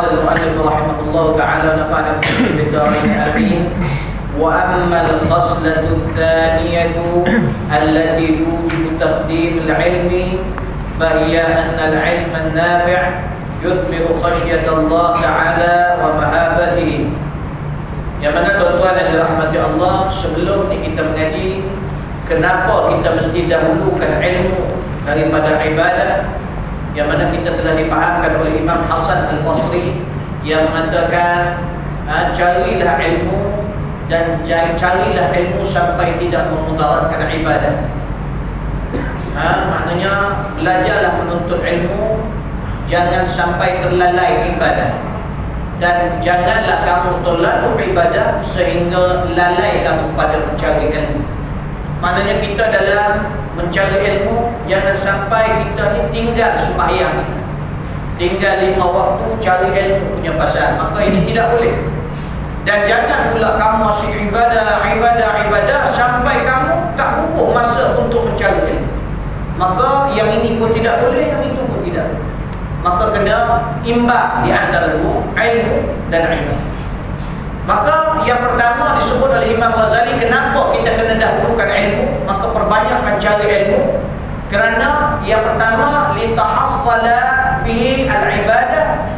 قال المؤلف رحمه الله تعالى ونفعنا به في الدارين آمين. وأما الخصلة الثانية التي توجب تقديم العلم فهي أن العلم النافع يثمر خشية الله تعالى ومهابته. Yang mana tuan-tuan yang dirahmati Allah, sebelum ni kita mengaji, kenapa kita mesti dahulukan ilmu daripada ibadah? Yang mana kita telah dipahamkan oleh Imam Hasan Al-Basri yang mengatakan, carilah ilmu dan carilah ilmu sampai tidak memudaratkan ibadah. Maknanya belajarlah menuntut ilmu, jangan sampai terlalai ibadah. Dan janganlah kamu terlalu ibadah sehingga lalai kamu pada mencari ilmu. Maknanya kita dalam mencari ilmu, jangan sampai kita ni tinggal sembahyang, tinggal 5 waktu cari ilmu punya pasal. Maka ini tidak boleh. Dan jangan pula kamu masih ibadah sampai kamu tak cukup masa untuk mencari ilmu. Maka yang ini pun tidak boleh, yang itu pun tidak boleh. Maka kena imbang di antara ilmu dan ibadah. Maka yang pertama disebut oleh Imam Ghazali, kenapa kita kena dahulukan ilmu? Maka perbanyakkan cari ilmu. Kerana yang pertama, litahassala bihi al-ibadah,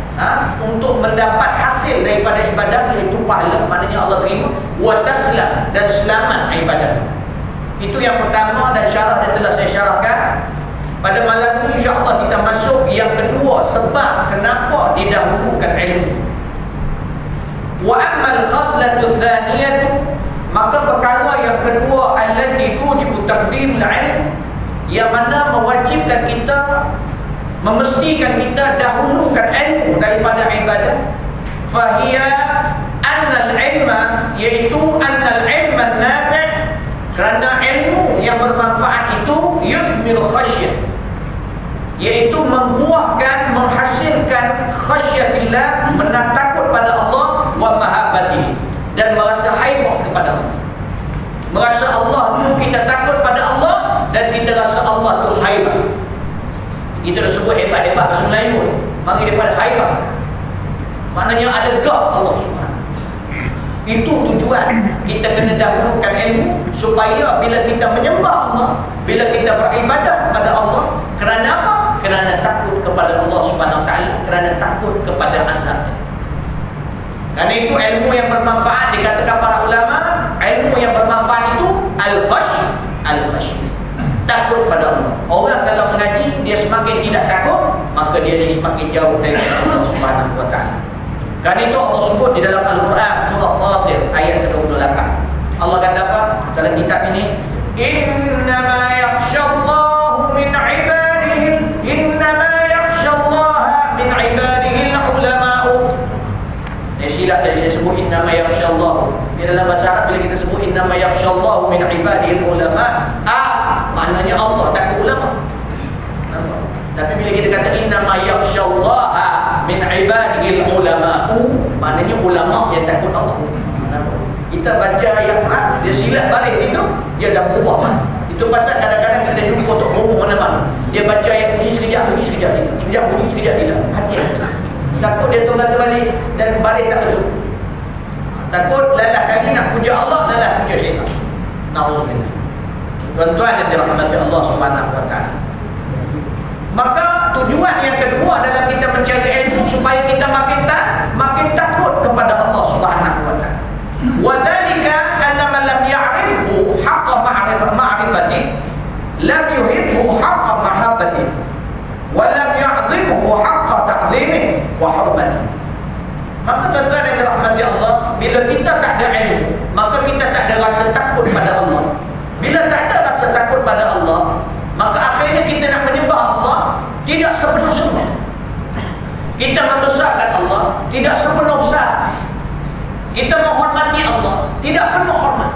untuk mendapat hasil daripada ibadah, iaitu pahala, maknanya Allah terima, wa taslam, dan selamat ibadah. Itu yang pertama, dan syarah yang telah saya syarahkan. Pada malam ini insya-Allah kita masuk yang kedua, sebab kenapa didahulukan ilmu. Wa ammal khaslatu tsaniyatu, maka perkara yang kedua, allati tujibu taqdimul ilm, yang mana mewajibkan kita, memestikan kita dahulukan ilmu daripada ibadah. Fahiya annal ilma, iaitu annal ilma nafi', kerana ilmu yang bermanfaat itu yuthmil khasyah, iaitu membuahkan, menghasilkan khasyatillah, takut pada Allah, wa mahabbati, dan merasa haibah kepada Allah. Merasa Allah tu kita takut pada Allah, dan kita rasa Allah tu haibah. Kita dah sebut hebat-hebat bahasa Melayu, mari daripada haibah, maknanya ada gap Allah Subhanahu. Itu tujuan kita kena dahulukan ilmu, supaya bila kita menyembah Allah, bila kita beribadah kepada Allah, kerana apa? Kerana takut kepada Allah Subhanahu Wa Taala, kerana takut kepada azab. Kerana itu ilmu yang bermanfaat, dikatakan para ulama, ilmu yang bermanfaat itu al-khasyy, takut pada Allah. Orang kalau mengaji, dia semakin tidak takut, maka dia semakin jauh dari Allah Subhanahu Wa Taala. Kerana itu Allah sebut di dalam Al-Quran surah Fatir ayat ke-28. Allah kata apa dalam kitab ini? Innama yakhshallahu min ibadihi, innama yakhshallaha min ibadihi al-ulama'u. Silap tadi saya sebut innama yakhshallahu. Di dalam bahasa Arab bila kita sebut innama yakhshallahu min ibadihi al-ulama', maknanya Allah takut ulama. Tapi bila kita kata innama yakhshallaha min ibadihi al-ulama'u, maknanya ulama yang takut Allah. Kita baca ayat Quran, dia silap balik situ, dia dah berubah. Itu pasal kadang-kadang kita jumpa untuk umum mana-mana. Dia baca ayat bunyi sekejap, bunyi sekejap tidak. Sekejap bunyi sekejap tidak. Hati-hati. Takut dia tunggal terbalik dan balik tak betul. Takut lalah kali nak puja Allah, lalah puja syaitan. Na'udzubillah. Tuan-tuan yang dirahmati Allah Subhanahu Wa Taala. Maka tujuan yang kedua dalam kita mencari ilmu, supaya kita makin takut kepada Allah Subhanahu Wa Taala. Wa dzalika anna man lam ya'rifhu haqqa ma'rifati lam yuhibbu haqqa mahabbati wa lam ya'zimhu haqqa ta'zimihi wa hurmatihi. Maka tuan-tuan yang dirahmati Allah, bila kita tak ada ilmu, maka kita tak ada rasa takut pada Allah. Bila tak ada rasa takut pada Allah, maka akhirnya kita nak menyembah Allah tidak sepenuh-penuh. Kita membesarkan Allah tidak sepenuh besar. Kita menghormati Allah tidak penuh hormat.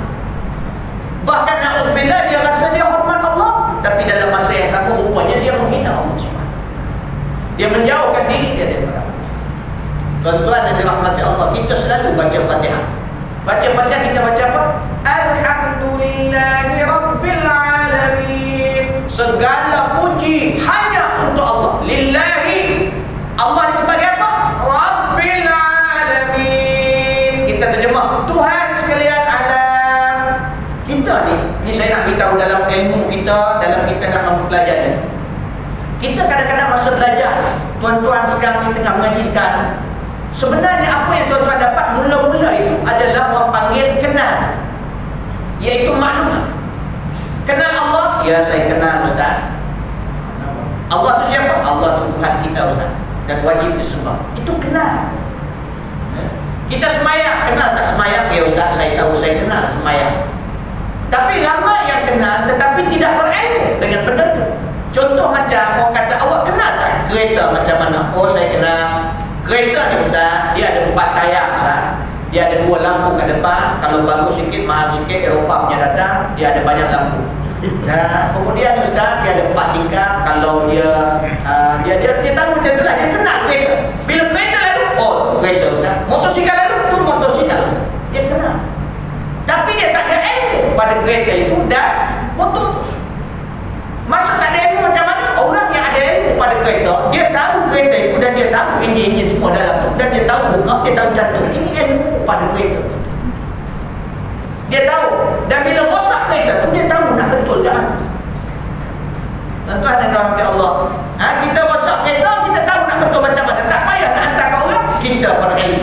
Bahkan na'udzubillah, dia rasa dia hormat Allah, tapi dalam masa yang sama rupanya dia menghina Allah SWT. Dia menjauhkan diri dia daripada Allah. Tuan-tuan yang dirahmati Allah, kita selalu baca Fatihah. Baca Fatihah kita baca apa? Alhamdulillahi Rabbil Alamin. Segala puji hanya untuk Allah. Lillahi. Allah sebagai apa? Rabbil Kita kadang-kadang masa belajar, tuan-tuan sekarang di tengah mengaji sekarang, sebenarnya apa yang tuan-tuan dapat mula-mula itu adalah orang panggil kenal, iaitu maklumat. Kenal Allah? Ya, saya kenal Ustaz. Allah itu siapa? Allah itu Tuhan kita Ustaz, dan wajib disembah. Itu kenal. Kita semayang, kenal tak semayang? Ya Ustaz, saya tahu, saya kenal semayang. Tapi ramai yang kenal tetapi tidak berilmu dengan benar. Contoh macam orang kata, awak kenal tak kereta macam mana? Oh, saya kenal kereta ni Ustaz, dia ada 4 tayar Ustaz. Dia ada 2 lampu kat depan. Kalau bagus sikit, mahal sikit, Eropah punya datang, dia ada banyak lampu. Dan kemudian Ustaz, dia ada 4 tingkap. Kalau dia tahu macam tu lah, dia kenal kereta. Bila kereta lalu, oh kereta Ustaz. Motosikal lalu, tu motosikal. Dia kenal. Tapi dia tak ada ilmu pada kereta itu dan motor. Maksud tak ada ilmu macam mana? Orang yang ada ilmu pada kereta, dia tahu kereta itu dan dia tahu enjin semua dalam tu, dan dia tahu buka, dia tahu jantung. Ini ilmu pada kereta. Dia tahu. Dan bila rosak kereta tu, dia tahu nak betul jangan. Tuan-tuan dan rahmat Allah, kita rosak kereta, kita tahu nak betul macam mana. Tak payah nak hantar ke orang, kita berilmu.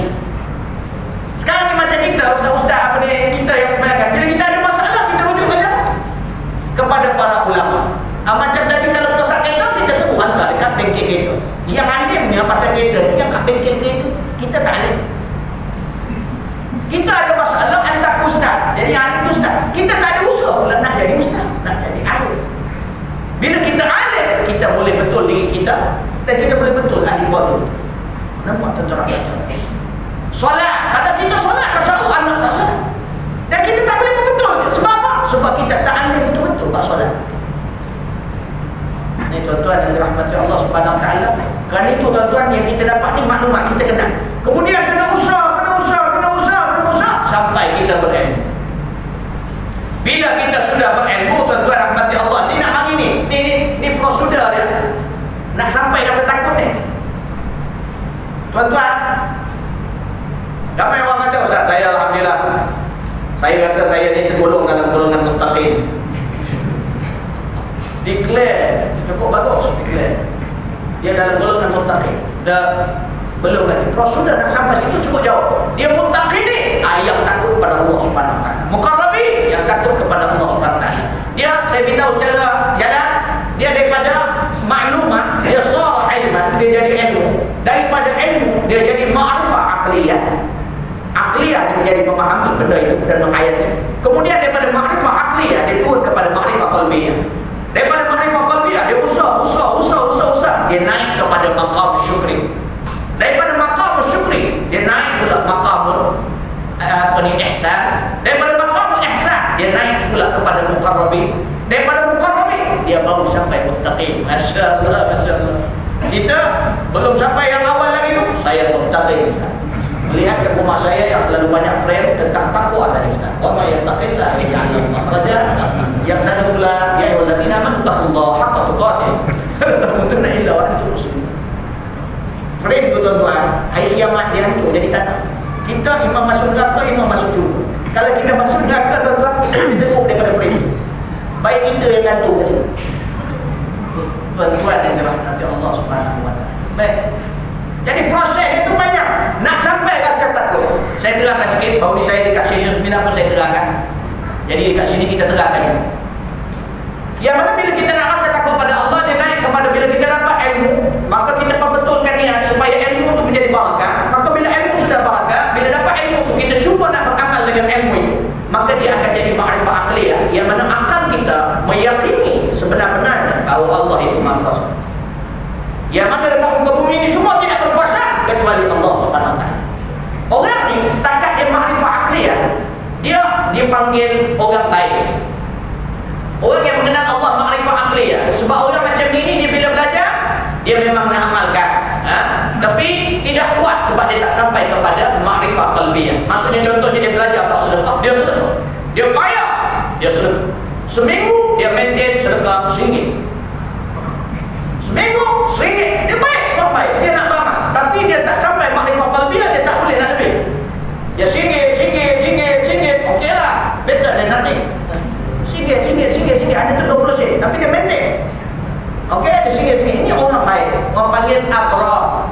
Sekarang ni macam kita, ustaz-ustaz apa ni, kita yang semayangkan, bila kita ada masalah, kita rujuk ke siapa? Kepada para ulama. Macam tadi kalau rosak kereta, kita tunggu asal dekat bengkel kereta. Yang alim ni pasal kereta, yang kat bengkel kereta, kita tak alim. Kita ada masalah hantar ke ustaz, jadi alim ustaz. Kita tak ada usaha pula nak jadi ustaz, nak jadi alim. Bila kita alim, kita boleh betul diri kita, dan kita boleh betul ahli buat tu. Nampak tuan-tuan baca. Solat, kata kita solat, kata anak tak solat. Dan kita tak boleh betul. Sebab apa? Sebab kita tak alim betul-betul buat solat. Ini tuan-tuan yang dirahmati Allah Subhanahu Wa Taala. Kerana itu tuan-tuan yang kita dapat ni maklumat kita kenal. Kemudian kena usaha sampai kita berilmu. Bila kita sudah berilmu, tuan-tuan rahmati Allah, ni nak mari ni prosedur dia. Nak sampai rasa takut ni. Tuan-tuan, ramai orang kata, Ustaz, saya alhamdulillah, saya rasa saya ni tergolong dalam golongan muttaqin. Declare, cukup bagus declare. Dia dalam golongan muttaqin. Dah belum lagi. Rasulullah nak sampai situ cukup jauh. Dia muttaqin ni, yang takut kepada Allah Subhanahu Wa Taala. Muqarrabin, yang takut kepada Allah Subhanahu Wa Taala. Dia, saya beritahu secara jalan, dia daripada maklumat, dia sara ilman, dia jadi ilmu. Daripada ilmu, dia jadi ma'rifah aqliyah. Aqliyah, dia menjadi memahami benda itu dan menghayati. Kemudian daripada ma'rifah aqliyah, dia turun kepada ma'rifah qalbiyah. Daripada ma'rifah qalbiyah, dia usah. Dia naik kepada maqam syukri. Daripada maqam syukri, dia naik pula maqam ihsan. Daripada maqam ihsan, dia naik pula kepada muqarrabin. Daripada muqarrabin, dia baru sampai muttaqin. Masya-Allah, masya-Allah. Kita belum sampai yang awal lagi tu. Saya muttaqin. Melihat ke rumah saya yang terlalu banyak frame tentang takwa tadi Ustaz. Wa may yattaqillah yaj'al lahu makhraja. Yang sana pula, ya ayyuhallazina amanu taqullaha haqqa tuqatih. La tamutunna illa wa antum muslimun. Frame tu tuan-tuan, hari kiamat dia hancur jadi tanah. Kita imam masuk neraka, imam masuk syurga. Kalau kita masuk neraka tuan-tuan, kita tengok daripada frame. Baik kita yang gantung macam tu. Tuan-tuan yang dirahmati Allah Subhanahu Wa Taala. Baik. Jadi proses itu banyak. Nak sampai rasa takut. Saya terangkan sikit. Baru ni saya dekat session 9 pun saya terangkan. Jadi dekat sini kita terangkan. Yang mana bila kita nak rasa takut pada Allah, dia naik kepada bila kita dapat ilmu, maka kita perbetulkan niat supaya ilmu itu menjadi barakah. Maka bila ilmu sudah barakah, bila dapat ilmu itu kita cuba nak beramal dengan ilmu itu, maka dia akan jadi ma'rifah aqliyah. Yang mana akal kita meyakini sebenar-benarnya bahawa Allah itu Maha Kuasa. Yang mana dekat muka bumi ini semua tidak berkuasa kecuali Allah Subhanahu Wa Taala. Orang ni setakat dia ma'rifah aqliyah, dia dipanggil orang baik. Orang yang mengenal Allah ma'rifah aqliyah. Sebab orang macam ni dia bila belajar, dia memang nak amalkan, tapi tidak kuat sebab dia tak sampai kepada ma'rifah qalbiyah. Maksudnya contohnya dia belajar tak sedekah, dia sedekah. Dia kaya, dia sedekah. Seminggu dia maintain sedekah RM1. Seminggu RM1. Dia baik, orang baik. Dia nak beramal, tapi dia tak sampai ma'rifah qalbiyah, dia tak boleh nak lebih. Dia RM1. Okeylah, better than nothing. RM1 ada tu 20 sen, tapi dia maintain. Okey, di sini ini orang baik. Orang panggil abrar.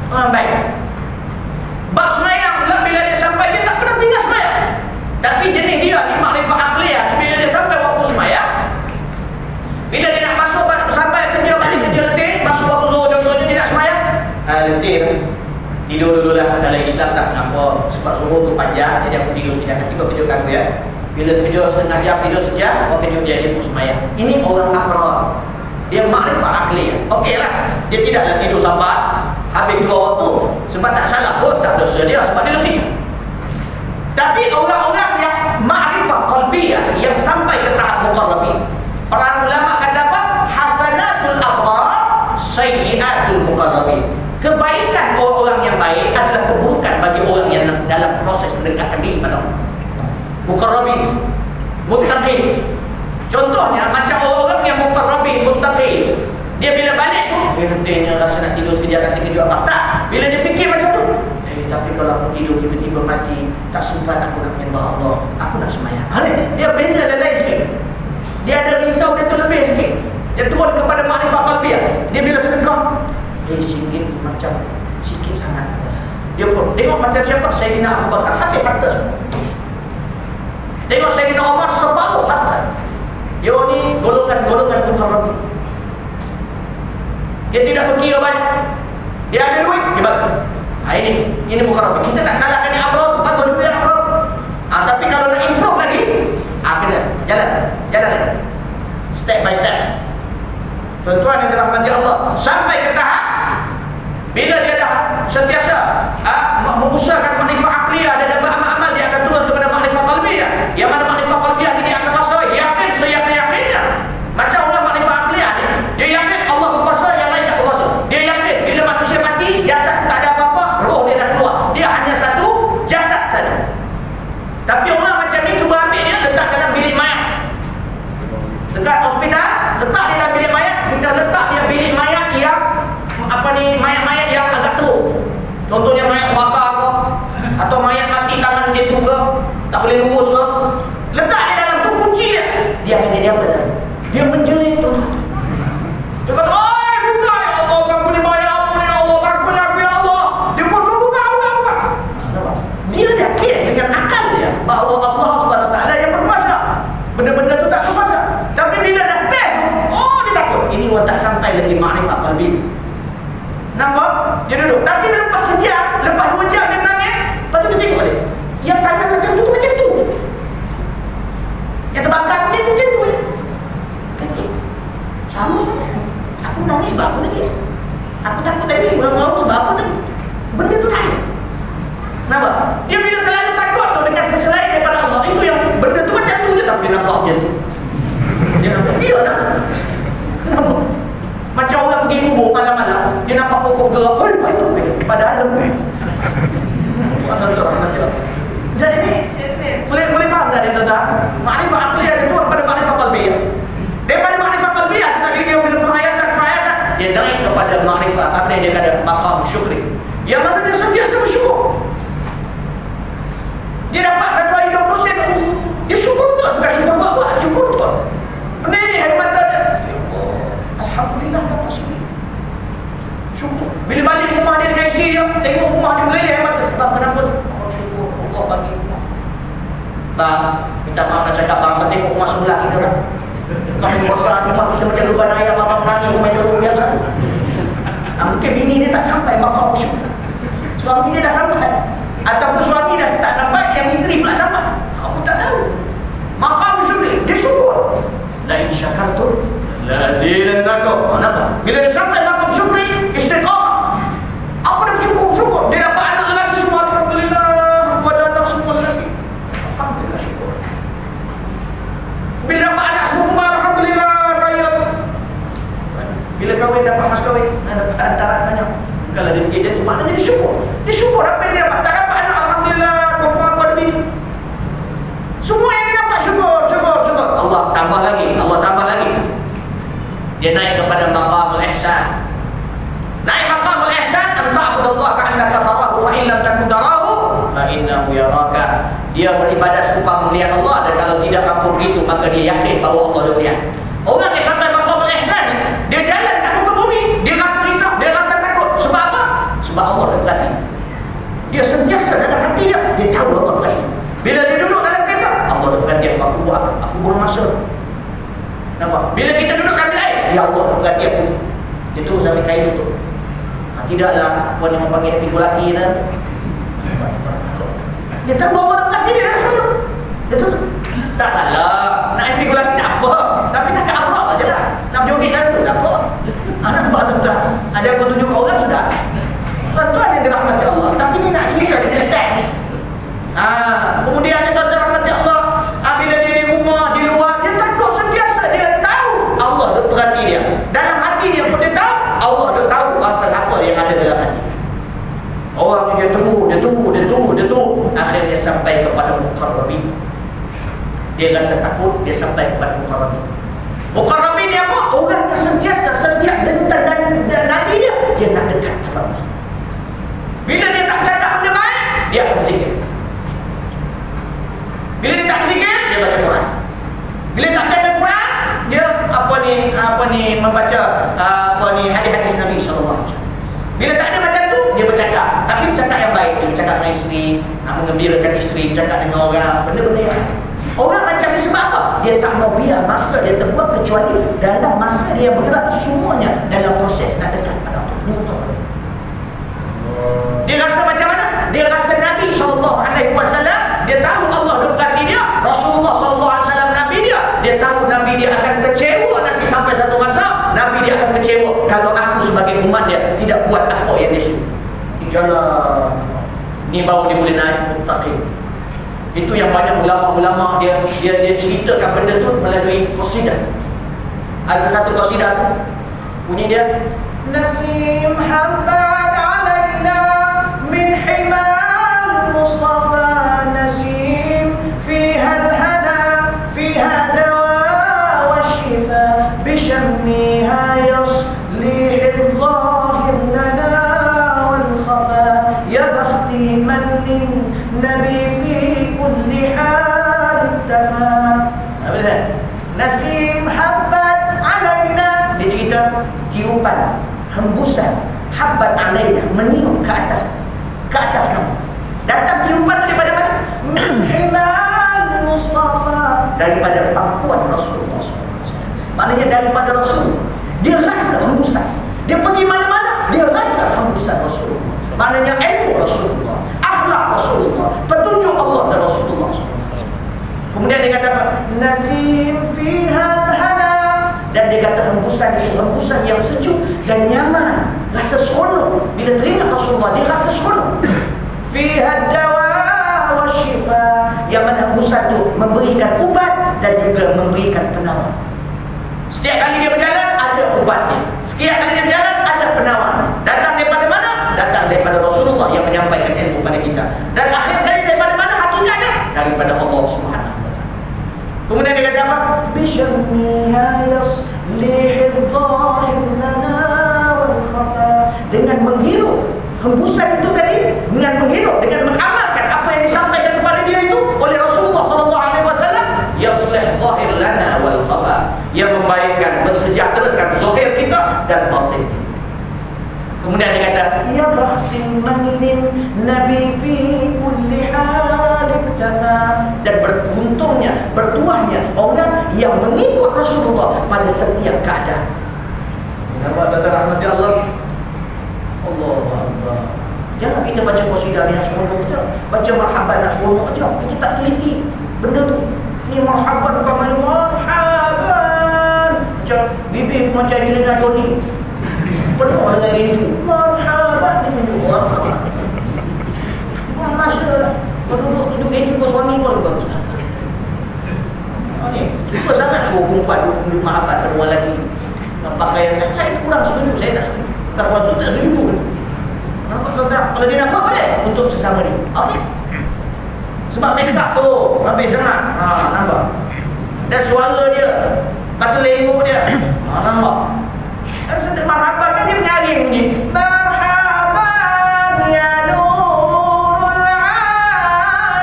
Orang baik. Bab semayang pula bila dia sampai, dia tak pernah tinggal semayang. Tapi jenis dia ni makrifat akliyah. Bila dia sampai waktu semayang, bila dia nak masuk sampai kerja, balik kerja letih, masuk waktu zuhur, jam-jam dia nak semayang, letih, tidur dulu lah. Dalam Islam tak kenapa, sebab zuhur tu panjang, jadi aku tidur sekejap, nanti kau kejutkan aku ya. Bila tidur setengah jam, tidur sejam, kau kejut dia pun semayang. Ini orang abrar. Dia makrifat akliyah. Okey lah, dia tidaklah tidur sampai habis dua waktu. Sebab tak salah pun, tak dosa dia, sebab dia letih. Tapi orang-orang yang makrifat qalbiyah, yang sampai ke tahap muqarrabin, para ulama kata apa? Hasanatul abrar, sayyiatul muqarrabin. Kebaikan orang-orang yang baik adalah keburukan bagi orang yang dalam proses mendekatkan diri pada Allah. Muqarrabin, muttaqin. Contohnya macam orang-orang yang muqarrabin, muttaqin. Dia bila balik pun, dia nantinya rasa nak tidur sekejap, nanti kejut apa? Tak. Bila dia fikir macam tu, tapi kalau aku tidur tiba-tiba mati, tak sempat aku nak menyembah Allah, aku nak semayang. Dia beza dan lain sikit. Dia ada risau, dia terlebih sikit. Dia turun kepada makrifat qalbiyah. Dia bila sedekah, sikit macam sikit sangat. Dia pun tengok macam siapa? Sayyidina Abu Bakar, habis harta semua. Tengok Sayyidina Umar, separuh harta. Dia ni golongan muqarrabin. Dia tidak berkira banyak. Dia ada duit, dia bagi. Ini muqarrabin. Kita tak salahkan yang abrar, bagus juga yang abrar. Tapi kalau nak improve lagi, kena jalan step by step. Tuan-tuan yang dirahmati Allah, sampai ke tahap bila dia dah sentiasa mengusahakan makrifat akliyah dan beramal-amal, dia akan turun kepada makrifat qalbiyah. Yang mana makrifat qalbiyah ni dia akan rasa yakin seyakin-yakinnya. Macam orang makrifat akliyah ni, dia yakin Allah berkuasa, yang lain tak berkuasa. Dia yakin bila manusia mati, jasad tak ada apa-apa, roh dia dah keluar. Dia hanya satu jasad saja. Tapi orang macam ni cuba ambil dia, letak dalam bilik mayat. Dekat hospital, letak dia dalam bilik mayat. Kita letak dia bilik mayat yang mayat-mayat yang agak teruk. Contohnya mayat bakar ke, atau mayat mati tangan dia tu ke, tak boleh lurus ke. Letak dia dalam tu, kunci dia. Dia akan jadi apa? Dia menjerit tu. Dia kata, "Oi, buka ya Allah, kamu ni mayat apa ya Allah, takut aku ya Allah." Dia pun buka. Dia yakin dengan akal dia bahawa Allah Subhanahu Wa Taala yang berkuasa. Benda-benda tu tak berkuasa. Tapi bila dah test, dia takut. Ini orang tak sampai lagi makrifat qalbi. Nampak? Dia duduk. Tapi lepas sejam, lepas 2 jam dia menangis, lepas tu dia tengok dia. Yang tangan macam tu macam tu. Yang terbakar tu macam tu je. Kata, sama saja. Aku nangis sebab apa tadi? Aku takut tadi, orang-orang sebab apa tadi? Benda tu tak ada. Nampak? Dia bila terlalu takut tu dengan selain daripada Allah, itu yang benda tu macam tu je, tapi dia nampak je tu. Dia nampak dia tak? Nampak? Macam orang pergi kubur malam-malam, dia nampak pokok gerak, padahal lebih. Macam jadi ini boleh faham tak dia tuan? Makrifat akliyah itu pada makrifat qalbiyah. Daripada makrifat qalbiyah kita dia bila penghayatan, dia naik kepada makrifat apa yang dia kata maqam syukri. Yang mana dia sentiasa bersyukur. Dia dapat satu hari 20 sen, dia syukur betul, bukan syukur buat, syukur betul. Benda ni air mata dia. Alhamdulillah dapat sini. Syukur. Bila balik rumah dia dengan isteri dia, tengok rumah dia meleleh air mata. Bang, kenapa tu? Syukur Allah bagi rumah. Bang, minta maaf nak cakap bang, tengok rumah sebelah kita kan. Kami besar rumah kita macam lubang ayam, abang menangis rumah teruk biasa. Mungkin bini dia tak sampai maqam syukur. Suami dia dah sampai. Ataupun suami dah tak sampai, yang isteri pula sampai. Aku tak tahu. Maqam syukur, dia syukur. La in syakartum la azidannakum. Kenapa? Bila dia sampai maqam syukur, istiqamah. Apa dia bersyukur? Dia dapat anak lelaki semua, alhamdulillah. Aku ada anak semua lelaki. Alhamdulillah syukur. Bila dapat anak semua, alhamdulillah kaya. Bila kahwin dapat mas kahwin, ada antara banyak. Kalau dia tu maknanya dia syukur. Dia syukur apa yang dia dapat. Tak dapat anak, alhamdulillah, perempuan pada bini. Semua yang dia dapat syukur. Allah tambah lagi. Dia naik kepada maqamul ihsan. Naik maqamul ihsan, an ta'budallah ka'annaka tarahu fa in lam takun tarahu fa innahu yaraka. Dia beribadah serupa melihat Allah, dan kalau tidak mampu begitu maka dia yakin bahawa Allah dia melihat. Orang yang sampai maqamul ihsan, dia Sebab Allah dekat hati. Dia sentiasa dalam hati dia tahu Allah dekat hati. Bila dia duduk dalam kereta, Allah dekat hati. Aku buang masa. Nampak? Bila kita duduk dalam air, ya Allah dekat hati aku. Dia terus sampai kain tutup. Tidaklah puan yang panggil happy go lucky kan. Dia tahu Allah dekat hati dia rasa. Dia tu tak salah. Nak happy go lucky tak apa. Tapi tak ke Allah aja lah. Nak joget kan tu tak apa. Anak buat tuan. Ada aku tunjuk orang sudah. Tuan-tuan yang dirahmati Allah. Tapi dia nak cerita dia step. Kemudian ada tuan-tuan rahmati Allah. Bila dia di rumah, di luar, dia takut sentiasa. Dia tahu Allah duk perhati dia. Dalam hati dia pun dia tahu Allah duk tahu pasal apa yang ada dalam hati. Orang dia tunggu. Akhirnya sampai kepada muqarrabin. Dia rasa takut, dia sampai kepada muqarrabin. Muqarrabin ni apa? Orang yang sentiasa setiap dan Nabi dia nak dekat kepada Allah. Bila dia tak cakap benda baik, dia akan berzikir. Bila dia tak berzikir, dia baca Quran. Bila tak baca Quran, dia membaca hadis-hadis Nabi SAW. Bila tak ada macam tu, dia bercakap. Tapi bercakap yang baik. Dia bercakap dengan isteri, mengembirakan isteri, bercakap dengan orang, benda-benda yang orang macam ni. Sebab apa? Dia tak mau biar masa dia terbuat, kecuali dalam masa dia bergerak semuanya dalam proses nak dekat pada Allah. Dia rasa macam mana? Dia rasa Nabi SAW, dia tahu Allah dekati dia. Rasulullah SAW Nabi dia. Dia tahu Nabi dia akan kecewa nanti sampai satu masa. Nabi dia akan kecewa kalau aku sebagai umat dia tidak buat apa yang dia suruh. Jalan ni baru dia boleh naik muttaqin. Itu yang banyak ulama-ulama dia ceritakan benda tu melalui qasidah. Ada satu qasidah tu bunyi dia, Nasim habbat alaina min himal Mustafa, Nasim fiha al-hana fiha dawa wa shifa bishammiha yaslih al-zahir lana wal khafa ya bakhti man lin nabi kulli hal ittafa. Nasim habbat alaina. Dia cerita tiupan, hembusan, habbat alaina, meniup ke atas kamu. Datang tiupan daripada mana? Min himal Mustafa, daripada pangkuan Rasulullah SAW. Maknanya daripada Rasul. Dia rasa hembusan. Dia pergi mana-mana, dia rasa hembusan Rasulullah. Maknanya ilmu Rasulullah, akhlak Rasulullah, petunjuk Allah dan Rasulullah. Kemudian dia kata apa? Nasim fiha al-hana. Dan dia kata hembusan itu hembusan yang sejuk dan nyaman, rasa seronok. Bila teringat Rasulullah, dia rasa seronok. Fiha dawa wa shifa, yang mana hembusan itu memberikan ubat dan juga memberikan penawar. Setiap kali dia berjalan ada ubatnya. Setiap kali dia berjalan ada penawar. Datang daripada mana? Datang daripada Rasulullah yang menyampaikan ilmu kepada kita. Dan akhir sekali daripada mana hakikatnya? Daripada Allah Subhanahu wa taala. Kemudian dia kata apa? Bishammiha yaslihil zahir lana wal khafa. Dengan menghirup hembusan itu tadi, dengan menghirup, dengan mengamalkan apa yang disampaikan kepada dia itu oleh Rasulullah SAW, yaslih zahir lana wal khafa, yang membaikkan, mensejahterakan zahir kita dan batin kita. Kemudian dia kata, ya bakhti man lin nabi fi kulli hal iktafa. Dan beruntungnya, bertuahnya orang yang mengikut Rasulullah pada setiap keadaan. Nampak tak rahmati Allah? Allah Allah. Jangan kita baca qasidah ni nak seronok je, baca marhaban nak seronok je. Kita tak teliti benda tu. Ni marhaban bukan main marhaban. Macam bibir macam Angelina Jolie. Penuh dengan rindu. Marhaban ni minum orang. Bukan masa duduk itu ke suami pun bagus. Ni suka sangat suruh perempuan duduk marhaban pada orang lelaki. Pakaian saya kurang setuju, saya tak setuju. Tak puas tu, tak setuju. Nampak tak? Kalau dia nak buat boleh untuk sesama dia. Okey. Sebab make up tu habis sangat. Nampak. Dan suara dia, batu lenguh dia. Nampak. Dan sedang marhaban kan dia menyaring bunyi. Marhaban ya nurul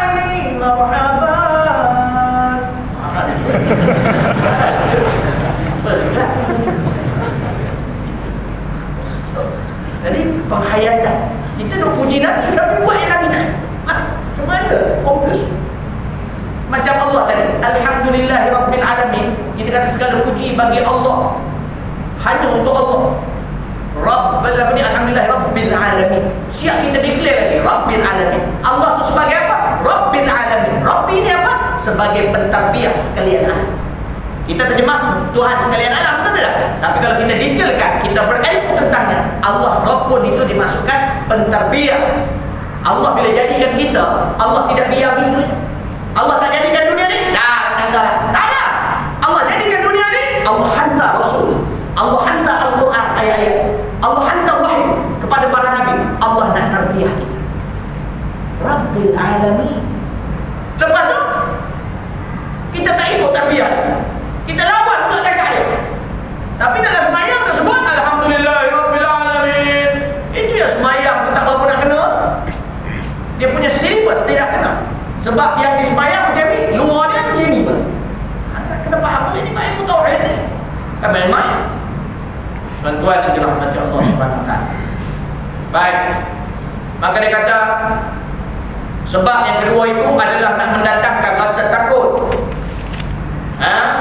aini marhaban. Jadi penghayatan Alhamdulillahirabbil-alamin. Kita kata segala puji bagi Allah, hanya untuk Allah. Alhamdulillahirabbil-alamin. Siap kita declare lagi Rabbil Alamin. Allah tu sebagai apa? Rabbil Alamin. Rabbi ni apa? Sebagai pentadbir sekalian alam. Kita terjemas Tuhan sekalian alam, betul tak? Tapi kalau kita detailkan, kita berilmu tentangnya, Allah Rabbun itu dimasukkan pentadbir. Allah bila jadikan kita, Allah tidak biar gitu. Allah tak jadikan dunia ni, dah tanggalan. Tak ada. Allah jadikan dunia ni, Allah hantar Rasul, Allah hantar Al-Quran, ayat-ayat, Allah hantar wahyu kepada para nabi. Allah nak tarbiyah kita. Rabbil Alamin. Lepas tu kita tak ikut tarbiyah, kita lawan pula cakap dia. Tapi dalam semayang kita sebut Alhamdulillahirabbil-alamin. Itu ya semayang, tak berapa nak kena. Dia punya silibus tidak kena. Sebab yang di semayang macam ni, luar dia macam ni pun. Nak kena faham ni main tauhid ni. Kan main-main. Tuan-tuan yang dirahmati Allah Subhanahu wa taala. Baik. Maka dia kata sebab yang kedua itu adalah nak mendatangkan rasa takut.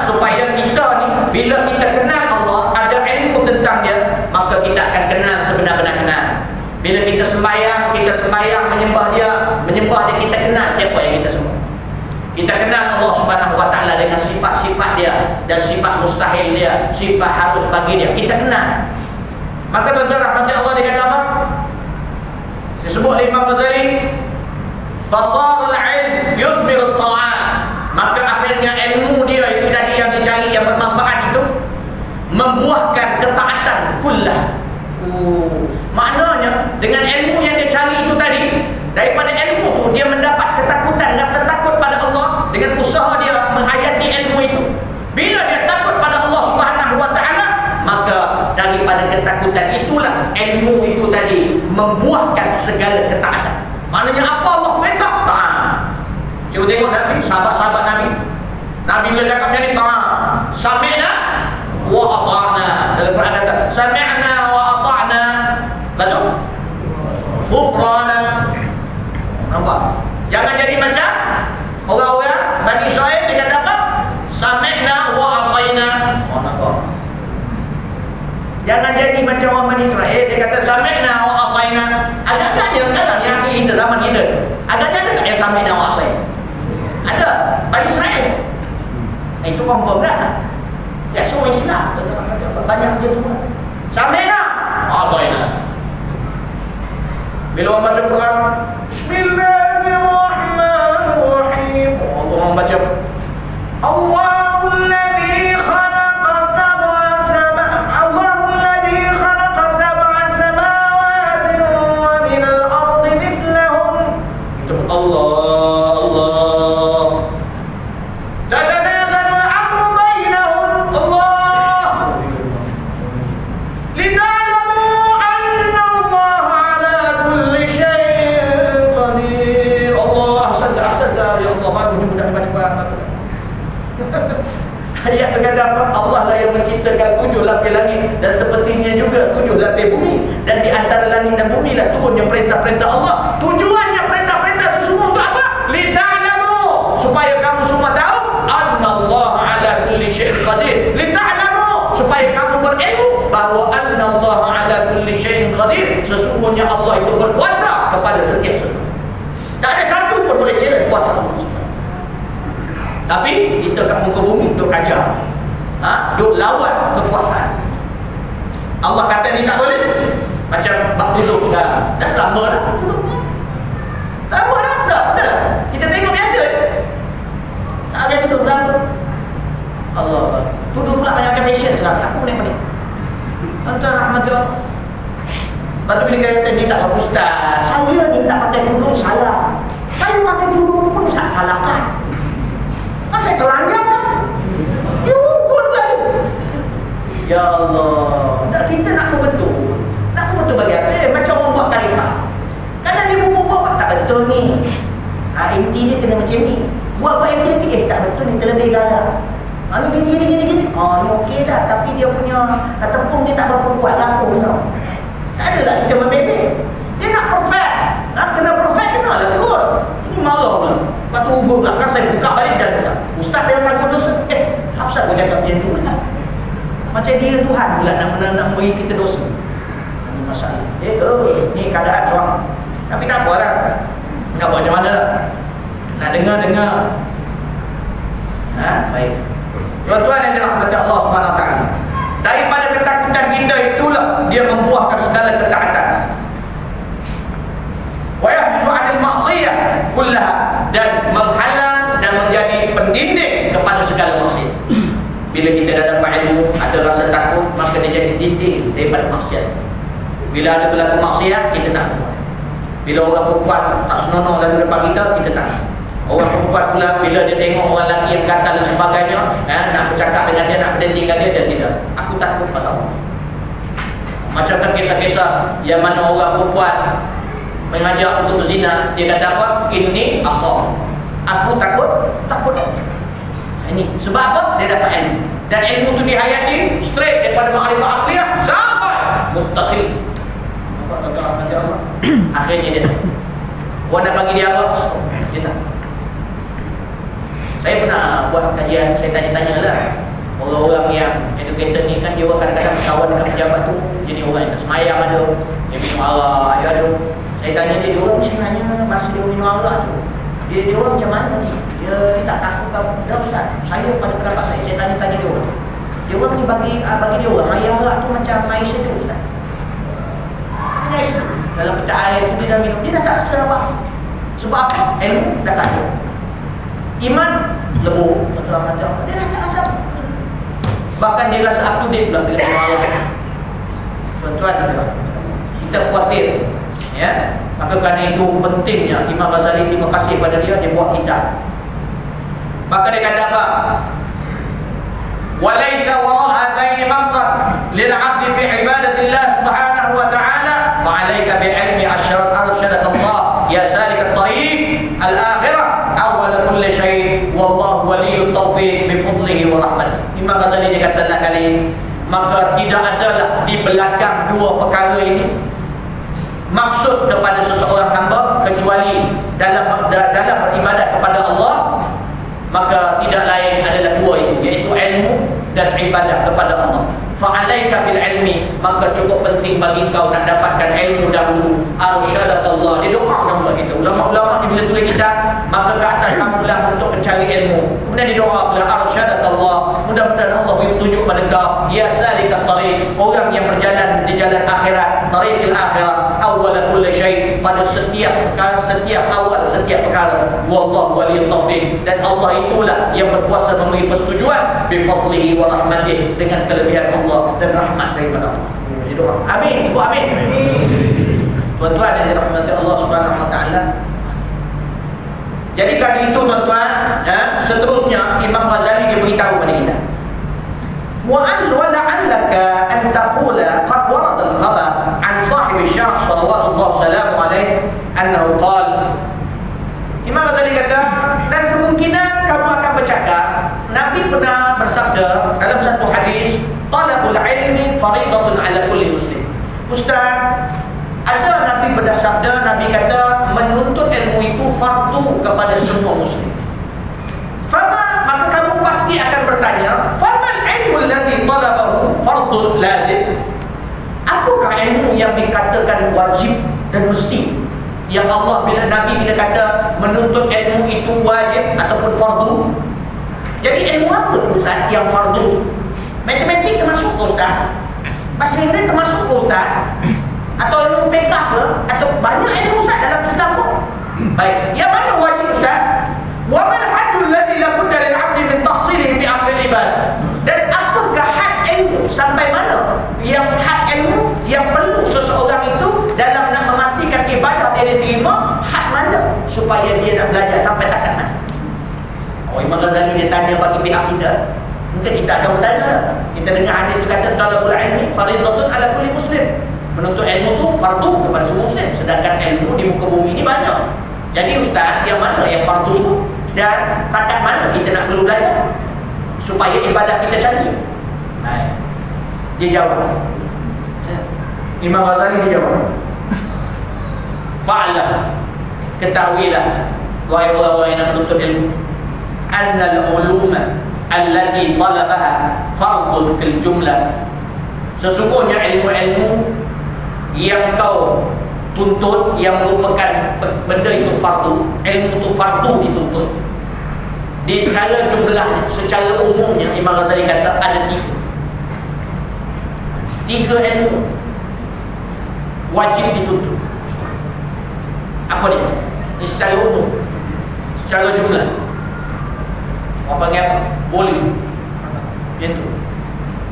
Supaya kita ni bila kita kenal Allah, ada ilmu tentang dia, maka kita akan kenal sebenar-benar kenal. Bila kita sembahyang menyembah dia, kita kenal siapa yang kita sembah. Kita kenal Allah Subhanahu wa taala dengan sifat-sifat dia dan sifat mustahil dia, sifat harus bagi dia, kita kenal. Maka tuan-tuan rahmati Allah, dia kata apa? Disebut oleh Imam Ghazali, fasar al-ilm yuthbir at-ta'at. Maka akhirnya ilmu dia itu tadi yang dicari, yang bermanfaat itu membuahkan ketaatan kullah. Maknanya dengan ilmu yang dia cari itu tadi, daripada ilmu itu dia mendapat ketakutan, rasa takut pada Allah. Dengan usaha dia menghayati ilmu itu, bila dia takut pada Allah Subhanahu wa taala, maka daripada ketakutan itulah ilmu itu tadi membuahkan segala ketaatan. Maknanya apa Allah perintah, taat. Cuba tengok Nabi, sahabat-sahabat Nabi. Nabi bila cakap macam ni, taat. Sami'na wa ata'na. Dalam Quran kata sami'na wa ata'na. Betul? Ghufrana. Nampak? Jangan jadi macam orang-orang Bani Israel, dia kata apa? Sami'na wa asayna. Nampak? Jangan jadi macam orang Bani Israel, dia kata sami'na wa asayna. Agak-agak je sekarang yang kita zaman kita. Agaknya ada tak yang sami'na wa asayna? Ada. Bani Israel. Itu confirm dah. Ya, semua Islam banyak je tu. Sami'na wa asayna. Bila orang baca Quran, Bismillahirrahmanirrahim, Allah baca Allahul ladzi khalaqa sab'a samawati, Allahul ladzi khalaqa sab'a samawati wa minal ardi mithlahum. Itu Allah, Allah. Tatanazalul amru bainahum, Allah. Lita'lamu anna Allah ala kulli syai'in qadir. Allah sadar ya Allah, aku mudah baca. Ayat berkata apa? Allah lah yang menciptakan 7 lapis langit, dan sepertinya juga 7 lapis bumi, dan di antara langit dan bumi lah turunnya perintah-perintah Allah. Tujuannya perintah-perintah itu semua untuk apa? Lita'lamu, supaya kamu semua tahu annallaha ala kulli syai'in qadir. Lita'lamu, supaya kamu berilmu bahawa annallaha ala kulli syai'in qadir, sesungguhnya Allah itu berkuasa kepada setiap sesuatu. Tak ada satu pun boleh challenge kuasa Allah. Tapi kita kat muka bumi duk ajar, duk lawan kekuasaan. Allah kata ni tak boleh. Macam bak duduk dah selama dah duduk. Lama dah, betul. Kita tengok biasa. Tak ada duduk lama. Allah, duduk pula banyak passion sekarang. Aku boleh mana? Tuan-tuan rahmatullah. Lepas tu bila kata ni tak ustaz, saya ni tak pakai tudung salah. Saya pakai tudung pun tak salah kan? Saya telanjang lah, dia hukum lagi. Ya Allah, kita nak betul. Nak betul bagi apa? Macam orang buat tarikah, kadang dia buat tak betul ni. Inti dia kena macam ni. Buat inti tak betul ni, terlebih galak. Ni gini. Ni okey dah. Tapi dia punya tepung dia tak berapa kuat laku tau. Tak adalah kita membebek. Dia nak perfect. Nak kena perfect, kena lah terus. Ini marah pula. Lepas tu hubung pula, kan saya buka balik dan ustaz dia macam dia Tuhan pula nak beri kita dosa. Ini masalah. Ni keadaan seorang. Tapi tak apalah. Nak buat macam mana lah. Nak dengar. Baik. Tuan-tuan yang dirahmati Allah Subhanahu Wa Taala. Daripada ketakutan kita itulah dia membuahkan segala ketaatan. Wa yahjuzu 'anil ma'siyah kullaha, dan menghalang dan menjadi pendinding kepada segala maksiat. Bila kita dah dapat ilmu, ada rasa takut, maka dia jadi dinding daripada maksiat. Bila ada berlaku maksiat, kita tak buat. Bila orang perempuan tak senonoh lalu depan kita tak. Orang perempuan pula bila dia tengok orang lelaki yang gatal dan sebagainya, nak bercakap dengan dia, nak berhenti dengan dia tidak. Aku takut pada Allah. Macam kisah-kisah yang mana orang perempuan mengajak untuk berzina, dia kata apa? Ini akhaf. Aku takut. Ini sebab apa? Dia dapat ilmu. Dan ilmu itu dihayati straight daripada ma'rifah aqliyah sampai muttaqi. Nampak tak nanti Allah. Akhirnya dia orang nak bagi dia apa? Dia tak. Saya pernah buat kajian, saya tanya-tanya lah orang-orang yang educated ni kan, dia orang kadang-kadang berkawan dekat pejabat tu, jadi orang yang tak semayang ada, dia minum arak ada. Saya tanya dia orang sebenarnya masa dia minum arak tu, dia orang macam mana ni? Dia tak takut kamu. Dah Ustaz, saya pada pendapat saya tanya-tanya dia orang. Dia orang ni bagi dia orang air arak tu macam air sejuk Ustaz. Air sejuk. Dalam pecah air tu dia dah minum, dia dah tak rasa apa. Sebab apa? Ilmu dah tak ada. Iman lembu, macam dia dah tak rasa. Bahkan dia rasa up to date pula bila minum arak. Tuan-tuan, kita khawatir, ya. Maka kerana itu pentingnya Imam Ghazali, terima kasih kepada dia buat kitab. Maka dia kata apa? Walaysa wara' hadaini maqsad lil 'abdi fi ibadatillah subhanahu wa ta'ala, fa 'alayka bi 'ilmi arsyadak Allah ya salik at-tariq al-akhirah awwal kulli shay, wallahu waliyyut tawfiq bi fadlihi wa rahmatihi. Imam Ghazali dia kata kali, maka tidak adalah di belakang dua perkara ini maksud kepada seseorang hamba kecuali dalam beribadat kepada Allah, maka tidak lain adalah dua itu, iaitu ilmu dan ibadah kepada Allah. Fa'alaika bil ilmi, maka cukup penting bagi kau nak dapatkan ilmu dahulu. Arsyadatullah, dia doakan pula kita. Ulama-ulama ni bila tulis kitab, maka ke atas kamulah untuk mencari ilmu. Kemudian dia doa pula arsyadatullah, mudah-mudahan Allah beri petunjuk pada kau. Ya salikat tariq, orang yang berjalan di jalan akhirat, tariqil akhirat, awwal kulli syai, pada setiap awal setiap perkara. Wallahu waliyyut taufiq, dan Allah itulah yang berkuasa memberi persetujuan bi fadlihi wa rahmatihi, dengan kelebihan Allah dan rahmat daripada Allah. Doa. Amin. Sebut amin. Tuan-tuan yang dirahmati Allah Subhanahu Wa Taala. Jadi kali itu tuan-tuan, seterusnya Imam Ghazali dia beritahu kepada kita. Wa la'allaka an taqula qad warada al-khabar an sahib asy-syarh sallallahu alaihi annahu qala. Imam Ghazali kata, dan kemungkinan kamu akan bercakap, Nabi pernah bersabda dalam satu hadis, talabul ilmi faridatun ala kulli muslim. Ustaz, ada Nabi bersabda, Nabi kata menuntut ilmu itu fardu kepada semua muslim. Fama, maka kamu pasti akan bertanya, famal ilmu alladhi talabahu fardun lazim? Apakah ilmu yang dikatakan wajib dan mesti? Yang Allah bila Nabi bila kata menuntut ilmu itu wajib ataupun fardu. Jadi ilmu apa Ustaz yang fardu? Matematik termasuk Ustaz? Bahasa Inggeris termasuk Ustaz? Atau ilmu fiqh ke? Atau banyak ilmu Ustaz dalam Islam pun? Baik, yang mana wajib Ustaz? Wa mal haddul ladzi la budda lil 'abdi min tahsilihi fi amri ibadah? Dan apakah had ilmu sampai mana yang had ilmu yang perlu seseorang itu dalam nak memastikan ibadah dia diterima, had mana supaya dia nak belajar sampai takat mana? Imam Ghazali dia tanya bagi pihak kita, mungkin kita akan bertanya, kita dengar hadis itu kata talabul ilmi faridatun ala kulli muslim, menuntut ilmu tu fardu kepada semua muslim, sedangkan ilmu di muka bumi ni banyak. Jadi Ustaz, yang mana yang fardu tu dan takat mana kita nak perlu belajar supaya ibadah kita cantik? Dia jawab, Imam Ghazali dia jawab, fa'lam, ketahuilah wahai orang-orang yang nak menuntut ilmu, annal uluma allati talabaha fardun fil jumlah. Sesungguhnya ilmu-ilmu yang kau tuntut yang merupakan benda itu fardu, ilmu itu fardu dituntut. Di secara jumlah, secara umumnya Imam Ghazali kata ada tiga ilmu wajib dituntut. Apa dia? Ini secara umum, secara jumlah. Orang panggil apa? Boleh. Itu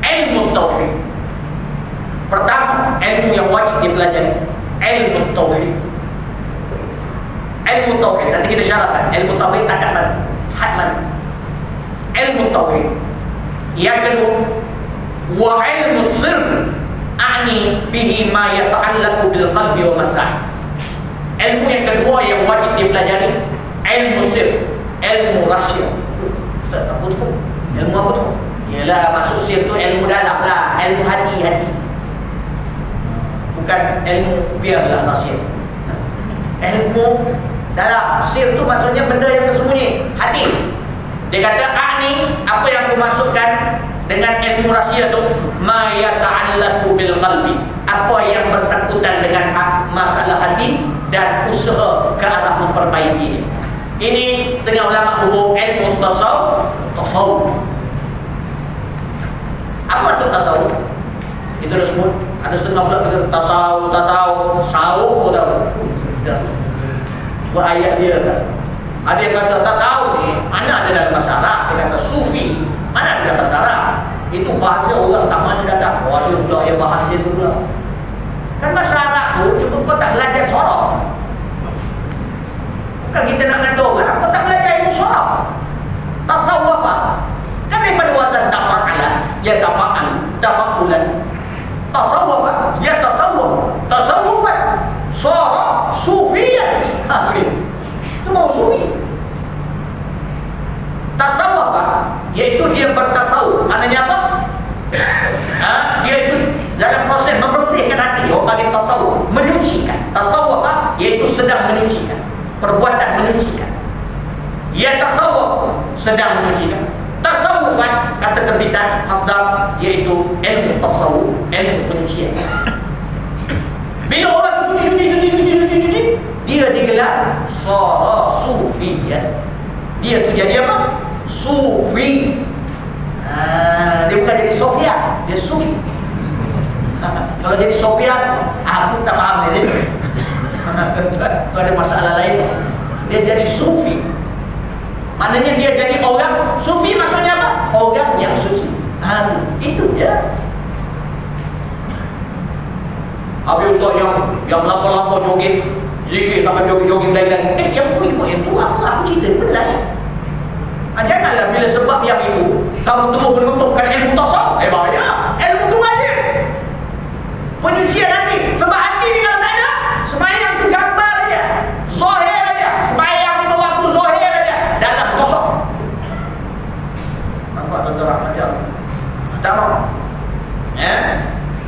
ilmu tauhid. Pertama, ilmu yang wajib dipelajari, ilmu tauhid. Ilmu tauhid, nanti kita syarahkan ilmu tauhid akan mana? Had mana? Ilmu tauhid. Yang kedua, wa ilmu sirr, a'ni bihi ma yata'allaqu bil qalbi wa masa'i. Ilmu yang kedua yang wajib dipelajari, ilmu sirr, ilmu rahsia. Ustaz, apa tu? Ilmu apa tu? Yalah, masuk sirr tu ilmu dalam lah, ilmu hati-hati. Bukan ilmu biarlah rahsia. Ilmu dalam sir tu maksudnya benda yang tersembunyi, hati. Dia kata ani, apa yang aku masukkan dengan ilmu rahsia tu, ma yata'allaqu bil qalbi, apa yang bersangkutan dengan masalah hati dan usaha ke arah memperbaiki. Ini setengah ulama hubung ilmu tasawuf. Apa maksud tasawuf? Itu dah sebut. Ada setengah pula kata tasawuf, sawuk atau buat ayat dia atas. Ada yang kata tasawuf ni mana ada dalam bahasa Arab, dia kata sufi mana ada dalam bahasa Arab. Itu bahasa orang tak mana datang. Waduh pula yang bahasa itu pula. Kan bahasa Arab tu cukup kau tak belajar sorof. Bukan kita nak kata orang, kau tak belajar ilmu sorof. Tasawuf kan daripada wazan tafa'ala, ya tafa'ulan. Tasawuf ya tasawufan sara sufiyan. Itu mau sufi. Tasawuf iaitu dia bertasawuf. Maknanya apa? Dia itu dalam proses membersihkan hati. Orang panggil tasawuf, menyucikan. Tasawuf iaitu sedang menyucikan, perbuatan menyucikan. Ya tasawuf sedang menyucikan. Tasawufan kata terbitan masdar iaitu ilmu tasawuf, ilmu penyucian. Bila orang cuci dia digelar sara sufiyan. Dia tu jadi apa? Sufi. Dia bukan jadi Sofia, dia sufi. Kalau jadi Sofia, aku tak paham dia. Itu ada masalah lain. Dia jadi sufi. Maknanya dia jadi orang sufi, maksudnya apa? Orang yang suci. Itu dia. Habis ustaz yang lapar-lapar joget, zikir sampai joget-joget lain-lain. Yang pun ikut yang tu aku cerita benda lain. Janganlah bila sebab yang itu kamu terus menuntutkan ilmu tasawuf. Bahaya. Ilmu tu wajib. Penyucian hati. Sebab hati ni kalau tak ada, sembahyang tu gambar aja, zahir aja. Sembahyang tu waktu zahir aja, dalam kosong. Nampak tuan-tuan macam tak mau.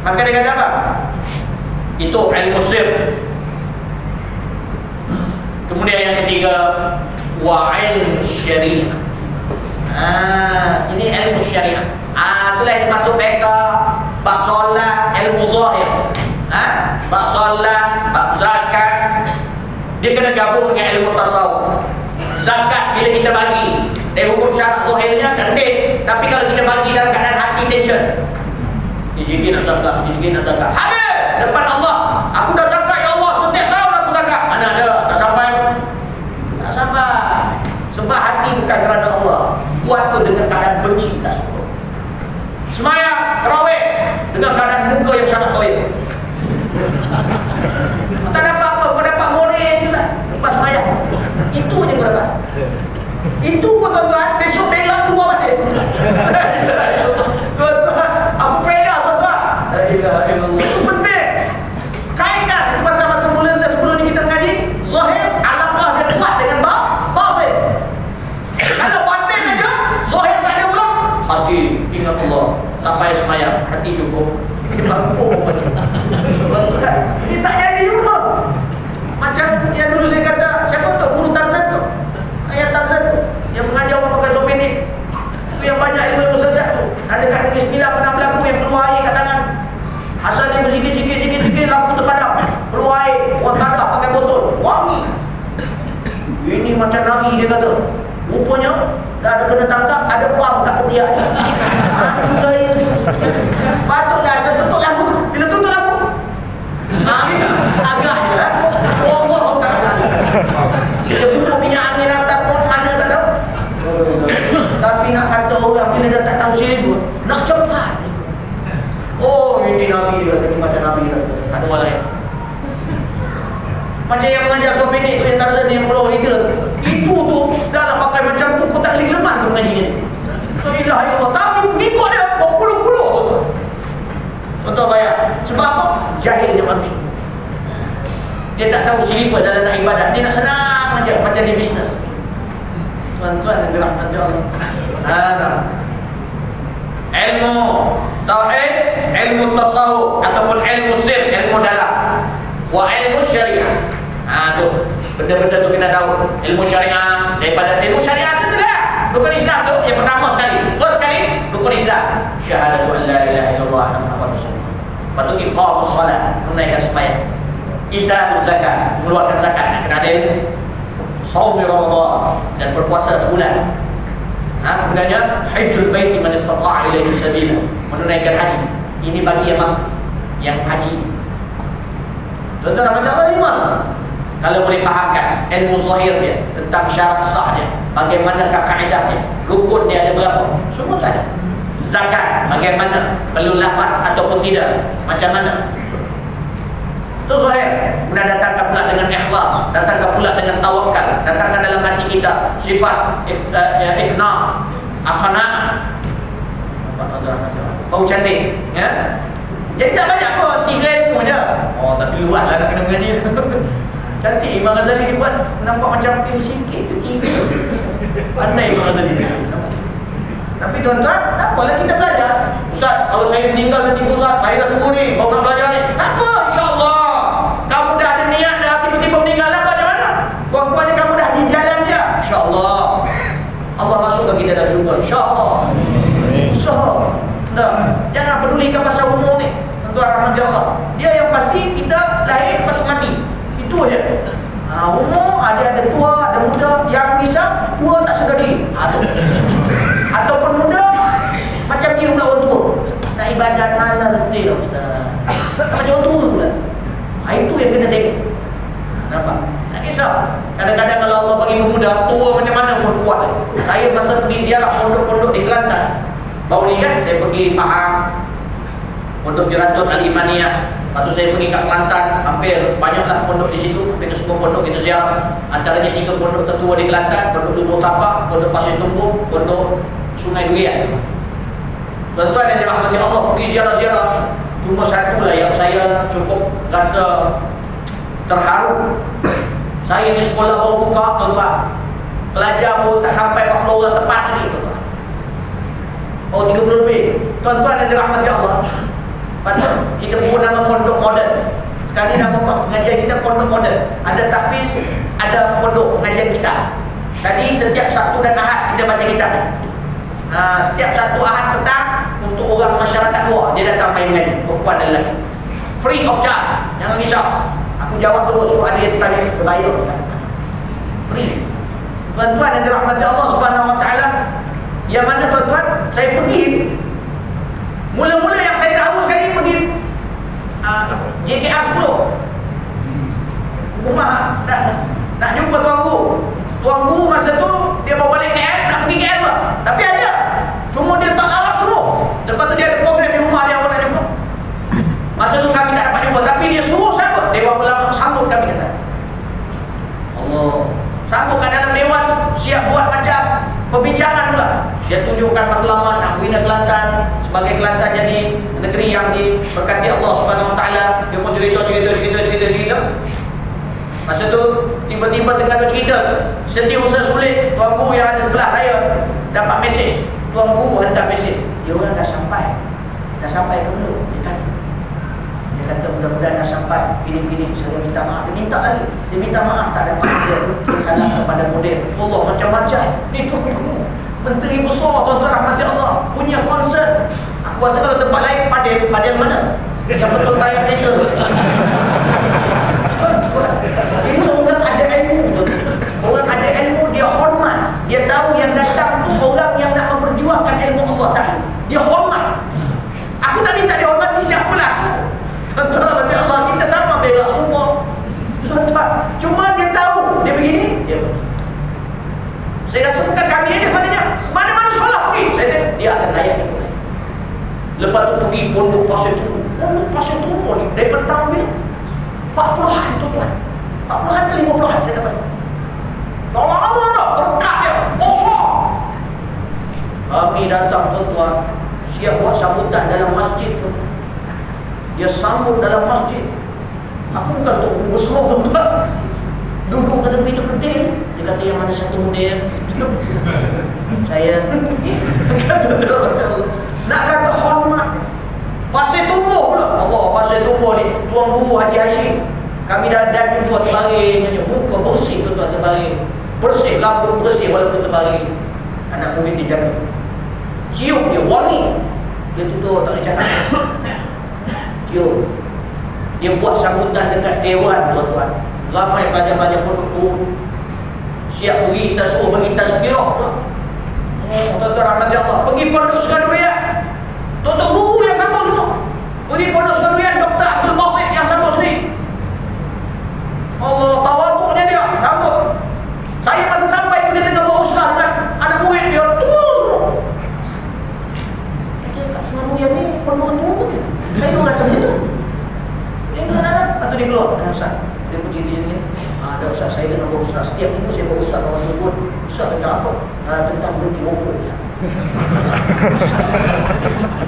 Maka dia kata apa? Itu ilmu sir. Kemudian yang ketiga, wa ilmu syariah. Ini ilmu syariah. Itulah yang masuk fiqh, bab solat, ilmu zahir. Bab solat, bab zakat, dia kena gabung dengan ilmu tasawuf. Zakat bila kita bagi, dari hukum syarat zahirnya cantik, tapi kalau kita bagi dalam keadaan hati tension, sikit nak zakat, sikit nak zakat, habis depan Allah. Aku dah zakat ya Allah, setiap tahun aku zakat. Mana ada, tak sampai. Tak sampai. Sebab hati bukan kerana Allah. Buat tu dengan keadaan benci, tak suka. Semayang, tarawih dengan keadaan muka yang sangat toyib. Tak dapat apa, kau dapat more je lah lepas semayang. Itu je kau dapat. Itu pun tuan-tuan, besok belah keluar balik. Tuan-tuan, apa faedah tuan-tuan? La ilaha illallah. Itu penting. Kaitkan masa-masa mula dan sebelum ni kita mengaji zahir, alaqah dia kuat dengan batin. Kalau batin aja, zahir tak ada pula, hati ingat Allah. Tak payah semayang, hati cukup. Mampu macam tuan-tuan. Ini tak jadi juga. Macam yang dulu saya kata, siapa tu guru Tarzan tu? Ayat Tarzan tu yang mengajar orang pakai sopin ni. Itu yang macam Nabi, dia kata. Rupanya dah ada kena tangkap, ada pam kat ketiak dia. Aduh gaya. Patutlah asal tutup lampu. Bila tutup lampu, agak je lah. Allah Ta'ala. Dia bunuh minyak angin atas pun mana tak tahu. Tapi nak kata orang bila dia tak tahu sibuk, nak cepat. Oh, ini Nabi dia kata, macam Nabi dia kata. Ada orang lain. Macam yang mengajar sopedik tu yang Tarzan yang pulau Liga. Ibu tu dah lah pakai macam tu, kau tak boleh leman tu mengaji ni. La ilaha illallah. Tapi pengikut dia berpuluh-puluh tu. Betul bayar. Sebab apa? Jahilnya manusia. Dia tak tahu silipah dalam nak ibadat. Dia nak senang aja macam di bisnes. Tuan-tuan yang dirahmati Allah. Ilmu tauhid, ilmu tasawuf ataupun ilmu sir, ilmu dalam. Wa ilmu syariah. Tu benda-benda tu kena tahu. Ilmu syariah, daripada ilmu syariah tu lah rukun Islam tu yang pertama sekali. First sekali rukun Islam. Syahadatu an la ilaha illallah wa Muhammadur Rasulullah. Lepas tu iqamus solat, menunaikan sembahyang. Ita'uz zakat, mengeluarkan zakat. Kena ada ilmu. Shaum Ramadan dan berpuasa sebulan. Kemudiannya hajjul baiti man istata'a ilaihi sabila, menunaikan haji. Ini bagi yang haji. Tuan-tuan macam apa lima? Kalau boleh fahamkan ilmu zahir dia tentang syarat sah dia, bagaimanakah kaedah dia, rukun dia ada berapa, semua tak ada. Zakat bagaimana, perlu lafaz ataupun tidak, macam mana, itu zahir. Kemudian datangkan pula dengan ikhlas, datangkan pula dengan tawakal, datangkan dalam hati kita sifat iqna, aqna, bau cantik, ya. Jadi tak banyak pun, 3 ilmu je. Oh, tapi luas lah nak kena mengaji. Cantik Imam Ghazali dia buat, nampak macam sikit tu 3. Pandai Imam Ghazali dia. Tapi tuan-tuan, tak apalah kita belajar. Ustaz, kalau saya meninggal nanti Ustaz, saya dah tunggu ni, baru nak belajar ni. Tak apa, insyaAllah. Kamu dah ada niat, dah tiba-tiba meninggal lah, macam mana? Kuat-kuatnya kamu dah di jalan dia, insyaAllah. Allah masukkan kita dalam syurga, insyaAllah. So, jangan pedulikan pasal umur ni. Tuan rahmat Allah, dia yang pasti kita lahir lepas mati. Itu aja. Umur ada tua, ada muda. Yang risau tua tak sedari. Ataupun muda macam dia pula orang tua. Nak ibadat mana betul lah Ustaz. Macam orang tua pula. Itu yang kena tengok. Nampak? Tak kisah. Kadang-kadang kalau Allah bagi pemuda, tua macam mana pun kuat. Saya masa pergi ziarah pondok-pondok di Kelantan, baru ni kan saya pergi Pahang, Pondok Jeratun Al-Imaniyah. Lepas tu saya pergi kat Kelantan, hampir banyaklah pondok di situ, hampir semua pondok kita ziarah. Antaranya 3 pondok tertua di Kelantan, Pondok Duduk Tapak, Pondok Pasir Tumbuh, Pondok Sungai Durian. Tuan-tuan yang dirahmati Allah, pergi ziarah-ziarah. Cuma satu lah yang saya cukup rasa terharu. Saya di sekolah baru buka, tuan-tuan. Pelajar pun tak sampai 40 orang tepat lagi, tuan-tuan. Oh, 30 lebih. Tuan-tuan yang dirahmati Allah, patut kita pun nama pondok modern. Sekali nama pengajian kita pondok modern. Ada tahfiz, ada pondok pengajian kita. Tadi setiap Sabtu dan Ahad kita baca kitab. Setiap Sabtu Ahad petang untuk orang masyarakat luar, dia datang main mengaji, perempuan dan lelaki. Free of charge. Jangan risau. Aku jawab terus kalau ada yang tanya berbayar. Free. Tuan-tuan yang dirahmati Allah Subhanahu wa taala, yang mana tuan-tuan saya pergi, mula-mula yang saya tahu sekali pergi JKR 10 rumah nak jumpa tuan guru masa tu dia bawa balik KL, nak pergi KL lah. Tapi ada, cuma dia tak larat suruh. Lepas tu dia ada program di rumah dia, orang nak jumpa. Masa tu kami tak dapat jumpa, tapi dia suruh sambut. Dewan Ulama sambut kami kata Allah, sambut kat dalam dewan tu, siap buat macam perbincangan pula. Dia tunjukkan matlamat nak bina Kelantan, sebagai Kelantan jadi negeri yang diberkati Allah Subhanahu wa taala. Dia pun cerita. Masa tu tiba-tiba tengah cerita, Setiausaha Sulit, tuan guru yang ada sebelah saya dapat mesej. Tuan guru hantar mesej, dia orang dah sampai ke belum? Dia tanya. Dia kata mudah-mudahan dah sampai. Gini saya minta maaf. Dia minta lagi. Dia minta maaf tak dapat dia salah kepada model. Allah macam-macam. Itu menteri besar, tuan-tuan rahmati Allah, punya concern. Aku rasa kalau tempat lain padel mana? Yang betul bayar mereka. Ini orang ada ilmu. Orang ada ilmu Lepas tu pergi pondok Pasir Tumbuh. Pondok Pasir Tumbuh ni daripada tahun ni 40-an tuan-tuan. 40-an ke 50-an saya dapat. Lama-lama dah berkat dia. Kosong. Kami datang tuan-tuan, siap buat sambutan dalam masjid tu. Dia sambut dalam masjid. Aku bukan tok besar tuan-tuan. Duduk ke tepi tu kedai. Dia kata yang mana satu model. Saya nak kata hormat. Pasir Tumbuh pula. Allah, Pasir Tumbuh ni Tuan Guru Haji Hashim. Kami dah jumpa terbaring, muka bersih tuan-tuan terbaring. Bersih, rambut bersih walaupun terbaring. Anak murid dia jaga. Cium dia, wangi. Dia tutup tak boleh cakap. Cium. Dia buat sambutan dekat dewan tuan-tuan. Ramai banyak-banyak penduduk. Siap beri tasbih, bagi tasbirah pula. Tuan-tuan rahmat Allah. Pergi pondok Sekadurian. Tok guru yang sama semua. Pergi pondok Sekadurian Dr. Abdul Basit yang sama sendiri. Allah, tawaduknya dia. Sambut. Saya masa sampai dia tengah bawa ustaz kan. Anak murid dia tua semua. Kata kat Sekadurian ni pondok tua ke? Saya tu rasa macam tu. Dia kata, lepas tu dia keluar. Ustaz, dia pun cerita-cerita ni. Ada ustaz, saya dengan bawa ustaz. Setiap minggu saya bawa ustaz kawan tu pun. Ustaz tentang apa? Tentang berhenti rokok.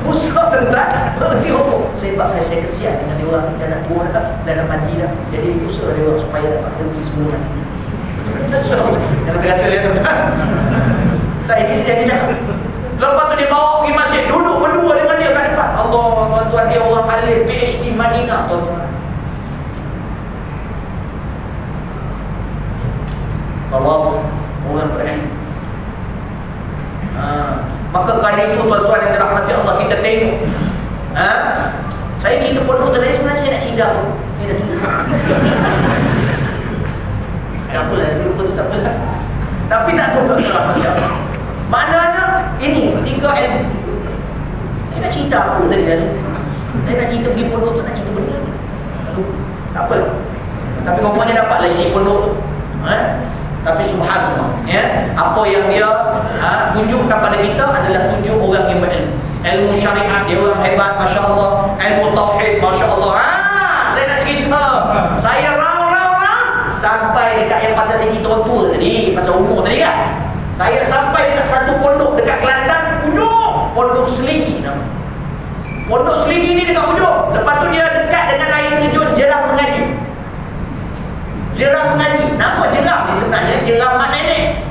Ustaz tentang berhenti rokok. Saya kesian dengan dia orang. Dah nak tua dah, dah nak mati dah. Jadi usaha dia orang supaya dapat berhenti sebelum mati. Yang terasa dia tuan. Tak, ini saya jadi cakap. Lepas tu dia bawa pergi masjid. Duduk berdua dengan dia kat depan. Allah, tuan-tuan, dia orang alim PhD Madinah tuan-tuan. Kalau orang berilmu. Maka kerana itu tuan-tuan yang dirahmati Allah, kita tengok. Saya cerita pondok tadi sebenarnya saya nak cerita pun. Saya dah tutup. Tak apalah, lupa tu tak apalah. Tapi tak tahu tuan-tuan rahmati Allah. Maknanya ini tiga ilmu. Saya nak cerita apa tadi lalu. Saya nak cerita pergi pondok tu, nak cerita benda ni. Tak apalah. Tapi ngomongnya dapatlah isi pondok tu. Tapi subhanallah, ya, apa yang dia tunjukkan pada kita adalah tunjuk orang yang berilmu. Ilmu syariat dia orang hebat, masya-Allah. Ilmu tauhid, masya-Allah. Saya nak cerita. Saya raung-raung sampai dekat yang pasal saya cerita orang tua tadi, pasal umur tadi kan. Saya sampai dekat satu pondok dekat Kelantan, ujung Pondok Seligi nama. Pondok Seligi ni dekat ujung. Lepas tu dia dekat dengan air terjun Jeram Mengaji. Jeram Mengaji. Nama Jeram ni sebenarnya Jeram Mak Nenek.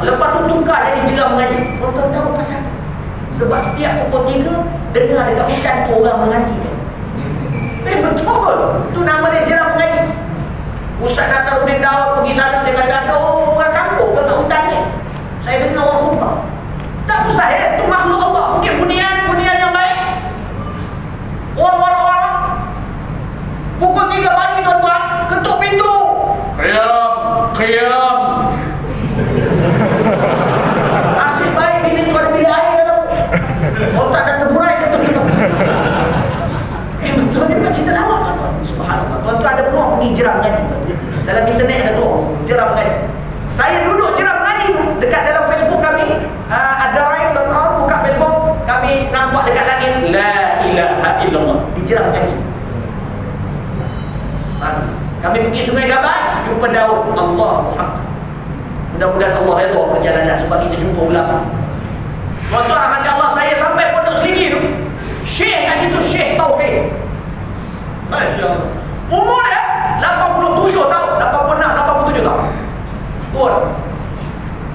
Lepas tu tukar jadi Jeram Mengaji. Tuan-tuan tahu pasal? Sebab setiap pukul 3 dengar dekat hutan tu orang mengaji dia. Betul. Tu nama dia Jeram Mengaji. Ustaz Nasaruddin Daud pergi sana, dia kata ada orang kampung ke hutan ni. Saya dengar orang khutbah. Tak mustahil, tu makhluk Allah. Mungkin bunian yang baik. Orang-orang pukul 3 pagi tuan-tuan, ketuk pintu. Qiyam. Nasib baik bilik kau ada bilik air dah tahu. Otak dah terburai ketuk. Betul ni bukan cerita lama tuan-tuan. Subhanallah. Tuan-tuan ada peluang pergi Jeram Mengaji. Dalam internet ada keluar Jeram Mengaji. Saya duduk Jeram Mengaji tu dekat dalam Facebook kami, adarain.com, buka Facebook, kami nampak dekat langit la ilaha illallah di Jeram Mengaji. Kami pergi Sungai Gaban, jumpa Daud. Allah Muhammad. Mudah-mudahan Allah redha perjalanan sebab kita jumpa ulama. Tuan-tuan rahmat Allah, saya sampai Pondok Seligi tu. Syekh kat situ, Syekh Tauhid. Masya-Allah. Umur dia 87 tahun, 86, 87 tahun. Tuan.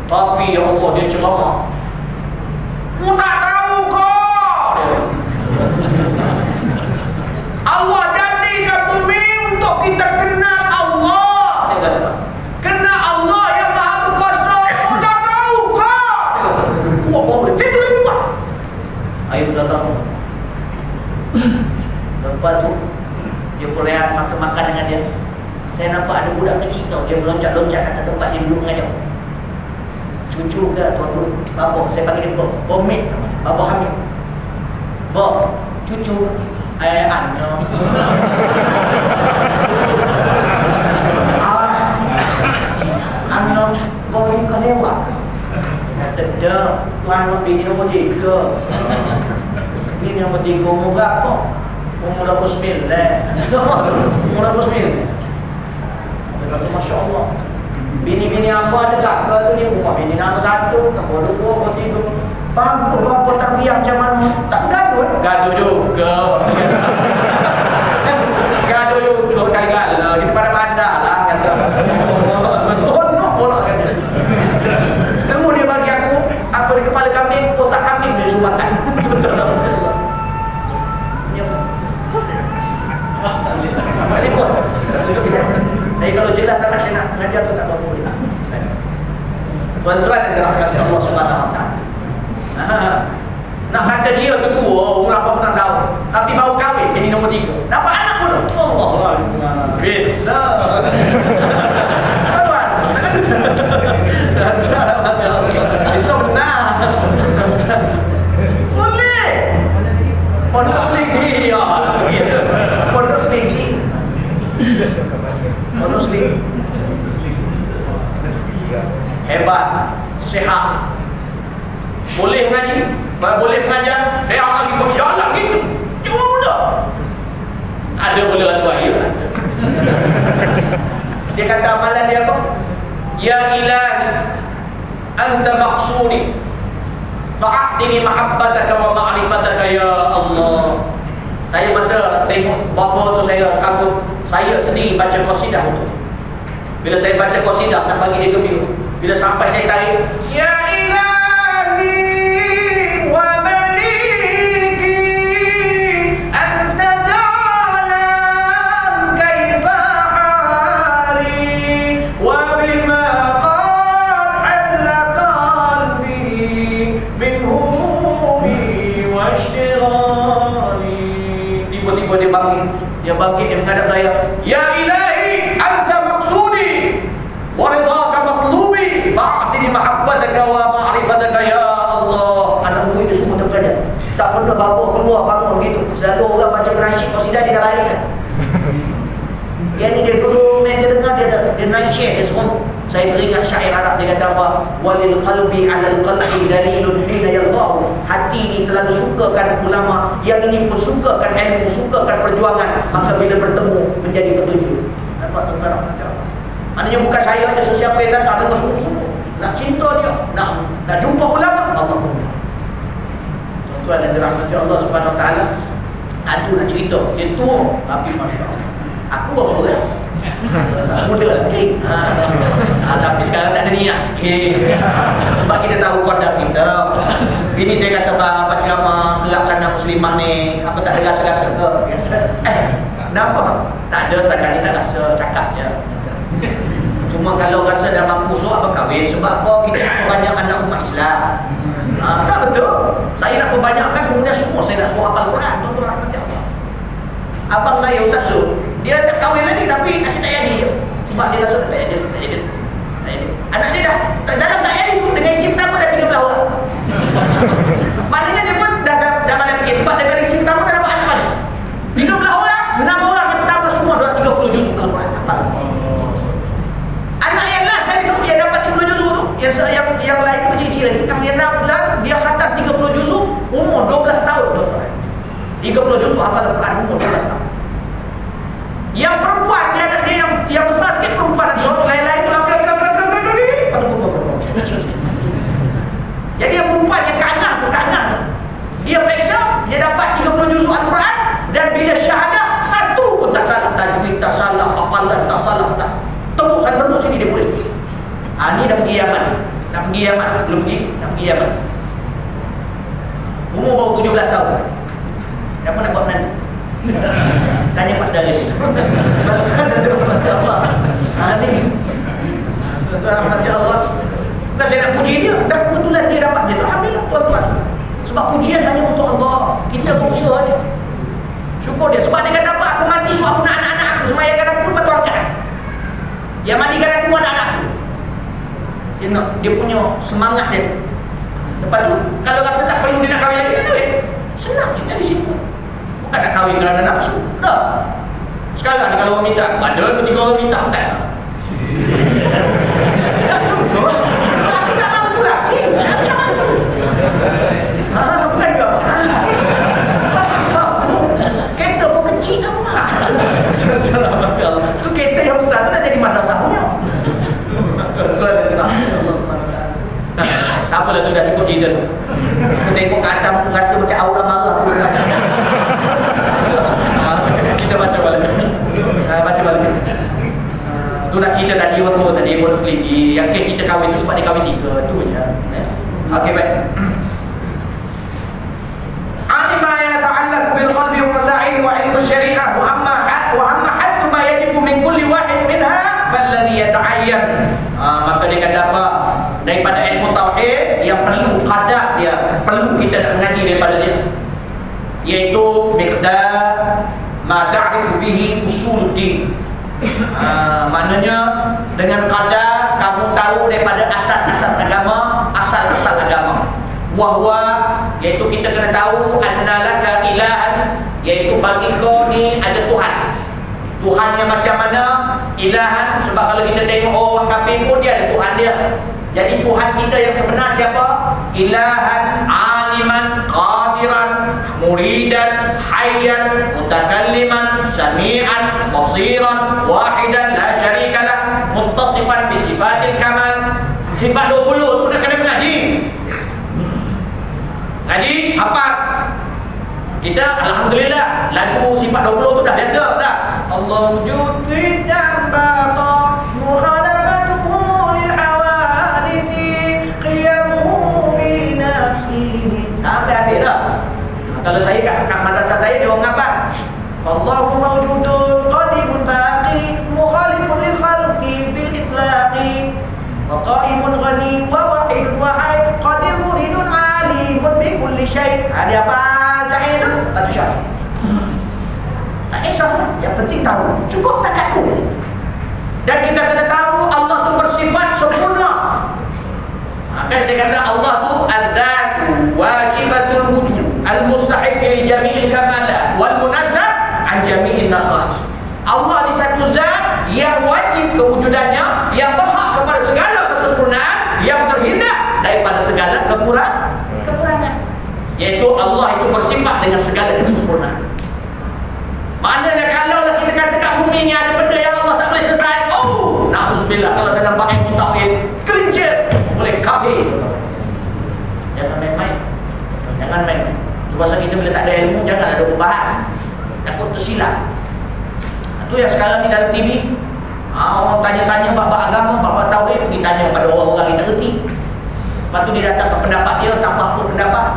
Tapi ya Allah, dia ceramah. Mu tak tahu kau. Allah jadikan bumi untuk kita kenal Allah. Dia kata, kenal Allah yang Maha Berkuasa. Mu tak tahu kau. Dia kata, kuat. Itu yang kuat. Ayo datang. Lepas tu dia pun rehat masa makan dengan dia. Saya nampak ada budak kecil tau, dia meloncat-loncat kat tempat dia duduk dengan dia. Cucu ke tuan-tuan, bapa, saya panggil dia Bomit, Bapa Hamid. Bok, cucu Anno. Anno, kau ni kau lewat. Kata dia, tuan nak pergi nombor 3. Ini yang bertiga umur berapa? Umur 29. Umur 29. Dia kata Masya Allah. Bini-bini apa ada kakak tu ni, rumah bini nombor 1, nombor 2, nombor 3. Bagus berapa tarbiyah macam mana? Tak gaduh. Gaduh juga. Gaduh juga kali-kala. Di depan bandar lah kata. Masonok pula kata. Temu dia bagi aku apa di kepala kambing, otak kambing dia suruh makan. Telefon. Saya kalau jelas sangat saya nak mengajar tu tak apa-apa. Tuan-tuan yang dirahmati Allah Subhanahu Wa Taala. Nak kata dia ketua umur apa pun tak tahu, tapi baru kahwin ini nombor 3. Dapat anak pun. Allah bisa. Tuan. Sunnah. Boleh. Pondok seligi ya. Gitu. Pondok seligi. Pondok seligi. Hebat, sehat. Boleh mengaji, boleh mengajar, sehat lagi, bersyarah gitu. Cuma muda. Ada boleh ratu air. Dia kata amalan dia apa? Ya ilahi, anta maqsudi, fa'atini mahabbataka wa ma'rifataka ya Allah. Saya masa tengok bapa tu saya kagum, saya sendiri baca qasidah tu. Bila saya baca qasidah nak bagi dia gembira. Bila sampai saya tarik, ya ilahi wa maliki anta ta'lam kaifa hali wa bima qad halla qalbi min humumi wa ishtirali. Tiba-tiba dia bangkit, dia menghadap saya, ya ilahi anta maqsudi wa ridhaka matlubi fa'atini mahabbataka wa ma'rifataka ya Allah. Anak murid dia semua terkejut. Tak pernah bawa keluar bangun gitu. Selalu orang baca nasyid qasidah dia dah balik kan. Yang ni dia duduk main dia dengar dia naik share dia seronok. Saya teringat syair Arab dia kata apa? Walil qalbi 'alal qalbi dalilun hina yalqahu. Hati ni terlalu sukakan ulama, yang ini pun sukakan ilmu, sukakan perjuangan, maka bila bertemu menjadi petunjuk. Nampak tuan-tuan macam apa? Maknanya bukan saya aja, sesiapa yang datang dengan sungguh nak cinta dia, nak jumpa ulama, Allah pun. Tuan-tuan yang dirahmati Allah Subhanahu Wa Taala, aku nak cerita, dia tua tapi masya-Allah. Aku baru soleh. Muda lagi. Tapi sekarang tak ada niat. Sebab kita tahu kodam kita. Ini saya kata baca ceramah gerak sana muslimah ni, apa tak ada rasa-rasa ke? Kenapa? Tak ada, setakat ni tak rasa, cakap je. Cuma kalau rasa dah mampu so apa kahwin. Sebab apa? Kita nak banyak anak umat Islam. Tak betul. Saya nak perbanyakkan, kemudian semua saya nak suruh hafal Quran. Tuan-tuan rahmat Allah. Abang saya Ustaz Zul, dia nak kahwin lagi tapi asyik tak jadi je. Sebab dia rasa tak jadi. Anak dia dalam tak jadi tu dengan isi pertama dah 13 orang. Maknanya dia pun dah malam fikir. Sebab daripada isi pertama dah dapat anak mana? 13 orang, 6 orang yang pertama semua dah 30 juz Al-Quran. Anak yang last kali tu dia dapat 30 juz tu. Yang lain tu kecil-kecil lagi. Yang 6 dia khatam 30 juz umur 12 tahun. 30 juz hafal Al-Quran umur 12 tahun. Yang perempuan dia ada dia yang besar sikit perempuan, dan lain-lain tu laki-laki. Jadi yang perempuan yang kangah tu dia periksa, dia dapat 30 juz Al-Quran, dan bila syahadah satu pun tak salah, tajwid tak salah, hafalan tak salah, tak tepuk sana tepuk sini dia boleh. Ni dah pergi Yaman. Belum pergi, nak pergi Yaman. Umur baru 17 tahun. Siapa nak buat nanti? Tanya Pak Dalil. Ni rahmat Allah. Bukan saya nak puji dia, dah kebetulan dia dapat dia. Alhamdulillah tuan-tuan. Sebab pujian hanya untuk Allah. Kita berusaha je. Syukur dia. Sebab dia kata apa? Aku mati so aku nak anak-anak aku semayakan aku lepas tu angkat. Yang mandikan aku anak-anak aku. Dia punya semangat dia. Lepas tu kalau rasa tak perlu dia nak kahwin lagi, tak kahwin. Senang, kita di situ. Bukan nak kahwin kerana nafsu. Dah. Sekarang ni kalau orang minta, ada tu 3 orang minta, tak. Tak suka. Aku tak mampu lagi. Aku tak mampu. Bukan juga. lah tu dah ikut cerita tu. Aku tengok ke atas rasa macam aura marah. Kita baca balik. Baca balik. Tu nak cerita tadi waktu tadi bonus lagi. Yang cerita kahwin tu sebab dia kahwin 3 tu je. Okey baik. Alima yata'allaq bil qalbi wa masail wa ilmu syariah wa amma hadd ma yajibu min kulli wahid minha falladhi yata'ayyan. Maka dia kata apa? Daripada ilmu tauhid yang perlu qadar dia, perlu kita nak mengaji daripada dia, iaitu miqdar ma ta'rifu bihi usuluddin. Maknanya dengan qadar kamu tahu daripada asas-asas agama, asal-asal agama. Wahwa, iaitu kita kena tahu annalaka ilahan, iaitu bagi kau ni ada Tuhan. Tuhan yang macam mana? Ilahan, sebab kalau kita tengok orang kafir pun dia ada Tuhan dia. Jadi Tuhan kita yang sebenar siapa? Ilahan, aliman, qadiran, muridan, hayyan, mutakalliman, sami'an, basiran, wahidan, la syarikalah, muttasifan bi sifatil kamal. Sifat 20 tu nak kena mengaji. Ngaji apa? Kita alhamdulillah lagu sifat 20 tu dah biasa tak? Allah wujud fi jambaka mukhalafatuhu lil hawadith qiyamuhu bi nafsihi. Sampai habis dah. Kalau saya kat madrasah saya dia orang apa? Allahu mawjudun qadimun baqi mukhalifun lil khalqi bil itlaqi wa qa'imun ghani wa wahidun wahid qadir muridun alimun bi kulli syai'. Ada apa saya tu? Batu syarah. Tak kisah, yang penting tahu. Cukup tak aku. Dan kita kena tahu Allah tu bersifat sempurna. Maka saya kata Allah tu al-dzat wajibatul wujud al-mustahiq li jami'il kamalat wal munazzah an jami'in naqas. Allah ni satu zat yang wajib kewujudannya, yang berhak kepada segala kesempurnaan, yang terhindar daripada segala kekurangan. Iaitu Allah itu bersifat dengan segala kesempurnaan. Maknanya kalau kita kata kat bumi ni ada benda yang Allah tak boleh selesai, oh, na'udzubillah, kalau dalam bab ilmu tauhid kelincir, boleh kafir. Jangan main-main. Jangan main-main. Itu pasal kita bila tak ada ilmu, jangan ada berbahas. Takut tersilap. Itu yang sekarang ni dalam TV, orang tanya-tanya bab agama, bab tauhid, pergi tanya pada orang-orang yang tak kerti. Lepas tu dia datang ke pendapat dia, tambah apa pendapat.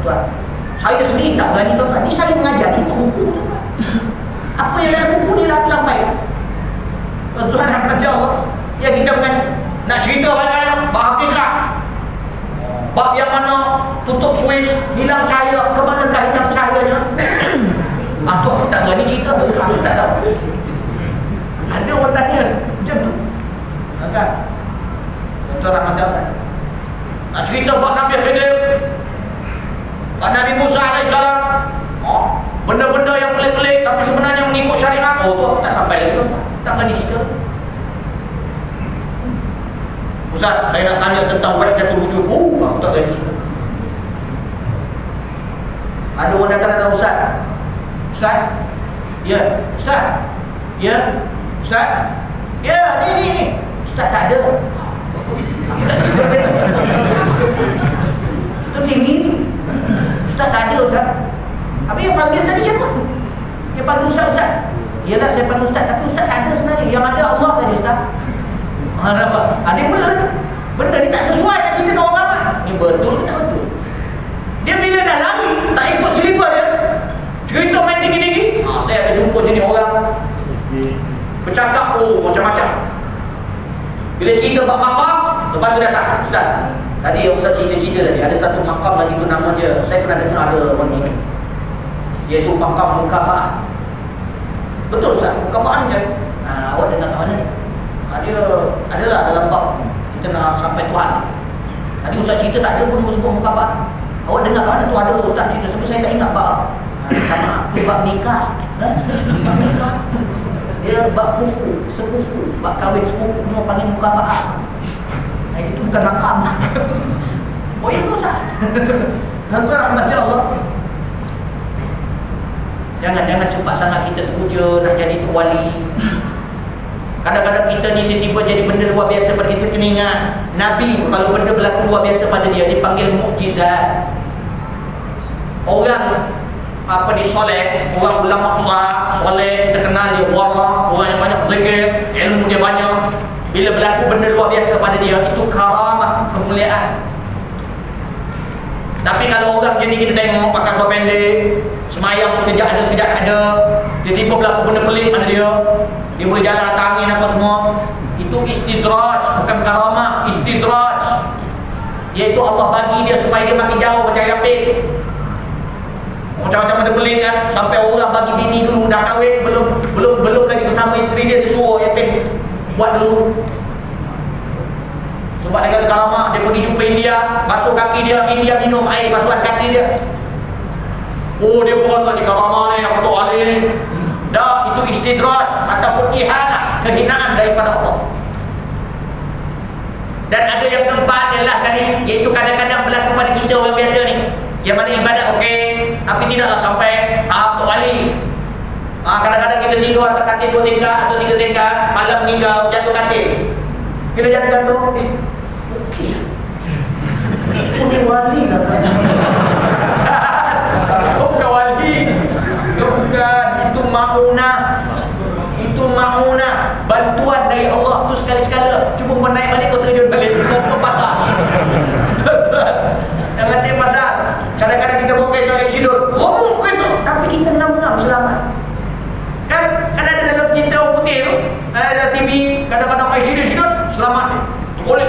Tuan, saya sendiri tak berani tuan. Ni saya mengajar ni buku tuan. Apa yang dalam buku ni lah aku sampaikan. Tuan hamba Allah. Ya kita nak cerita banyak bab hakikat. Bab yang mana tutup Swiss, hilang cahaya, ke manakah hilang cahayanya? Atau aku tak berani cerita, aku tak tahu. Ada orang tanya macam tu. Kan? Tuan rahmat Allah. Nak cerita bab Nabi Khidir, bab Nabi Musa AS, benda-benda yang pelik-pelik tapi sebenarnya mengikut syariat. Oh tu aku tak sampai lagi, tak berani cerita. Ustaz, saya nak tanya tentang wahdatul wujud. Oh, aku tak berani cerita. Ada orang datang Ustaz. Ustaz? Ya, Ustaz? Ya, Ustaz? Ya, ni. Ustaz tak ada. Aku tak cerita. Itu tinggi. Ustaz tak ada, Ustaz. Habis yang panggil tadi siapa? Yang panggil Ustaz. Yalah saya panggil Ustaz, tapi Ustaz tak ada sebenarnya. Yang ada Allah tadi, Ustaz. Apa? Ada pula benda ni tak sesuai nak cerita dengan orang ramai. Ni betul ke tak betul? Dia bila dah lari, tak ikut selipar dia, cerita main tinggi-tinggi. Saya akan jumpa jenis orang bercakap, macam-macam. Bila cerita bab makam, lepas tu datang Ustaz, tadi yang Ustaz cerita-cerita tadi, ada satu makam lagi tu nama dia, saya pernah dengar ada orang ni, iaitu makam mukafa'ah. Betul Ustaz, mukafa'ah macam awak dengar kat mana ni? Dia adalah dalam bab kita nak sampai Tuhan. Tadi Ustaz cerita tak ada pun sebut mukafa'ah. Awak dengar kat mana tu ada Ustaz cerita, sebab saya tak ingat bab. Sama bab nikah. Bab nikah. Dia bab kufu, sekufu, bab kahwin sekufu, semua panggil mukafa'ah. Itu bukan makam. Oh itu Ustaz. Tuan-tuan rahmat Allah. Jangan cepat sangat kita terpuja nak jadi tok wali. Kadang-kadang kita ni tiba-tiba jadi benda luar biasa pada kita. Kena ingat, Nabi kalau benda berlaku luar biasa pada dia, dipanggil mukjizat. Orang soleh, orang ulama besar, soleh, kita kenal dia wara, orang yang banyak zikir, ilmu dia banyak. Bila berlaku benda luar biasa pada dia, itu karamah, kemuliaan. Tapi kalau orang jadi kita tengok pakai seluar pendek, semayang sekejap ada, sekejap ada, tiba-tiba berlaku benda pelik pada dia, dia boleh jalan atas angin apa semua, itu istidraj, bukan karamah, istidraj. Iaitu Allah bagi dia supaya dia makin jauh macam Yapin. Macam-macam benda pelik kan, sampai orang bagi bini dulu dah kahwin, belum lagi bersama isteri dia, dia suruh Yapin buat dulu. Sebab dia kata karamah, dia pergi jumpa India, basuh kaki dia, India minum air basuhan kaki dia. Oh, dia berasa di karamah ni, aku tak alih. Dah, itu istidraj ataupun ihanah, kehinaan daripada Allah. Dan ada yang keempat adalah kali, iaitu kadang-kadang berlaku pada kita orang biasa ni, yang mana ibadat okey, tapi tidaklah sampai tahap tok wali. Kadang-kadang kita tidur atas katil 2 tingkat atau 3 tingkat, malam meninggal jatuh katil. Kita jatuh okey. Bukan wali lah kan? Bukan wali. Bukan, itu ma'unah. Itu ma'unah, bantuan dari Allah tu sekali-sekala. Cuba kau naik balik, kau terjun balik, kau patah. Jangan cek pasal kadang-kadang kita bawa kereta accident, ngomong kereta, tapi kita ngam-ngam selamat. Kan ada dalam cerita orang putih tu, ada TV, kadang-kadang accident selamat. Boleh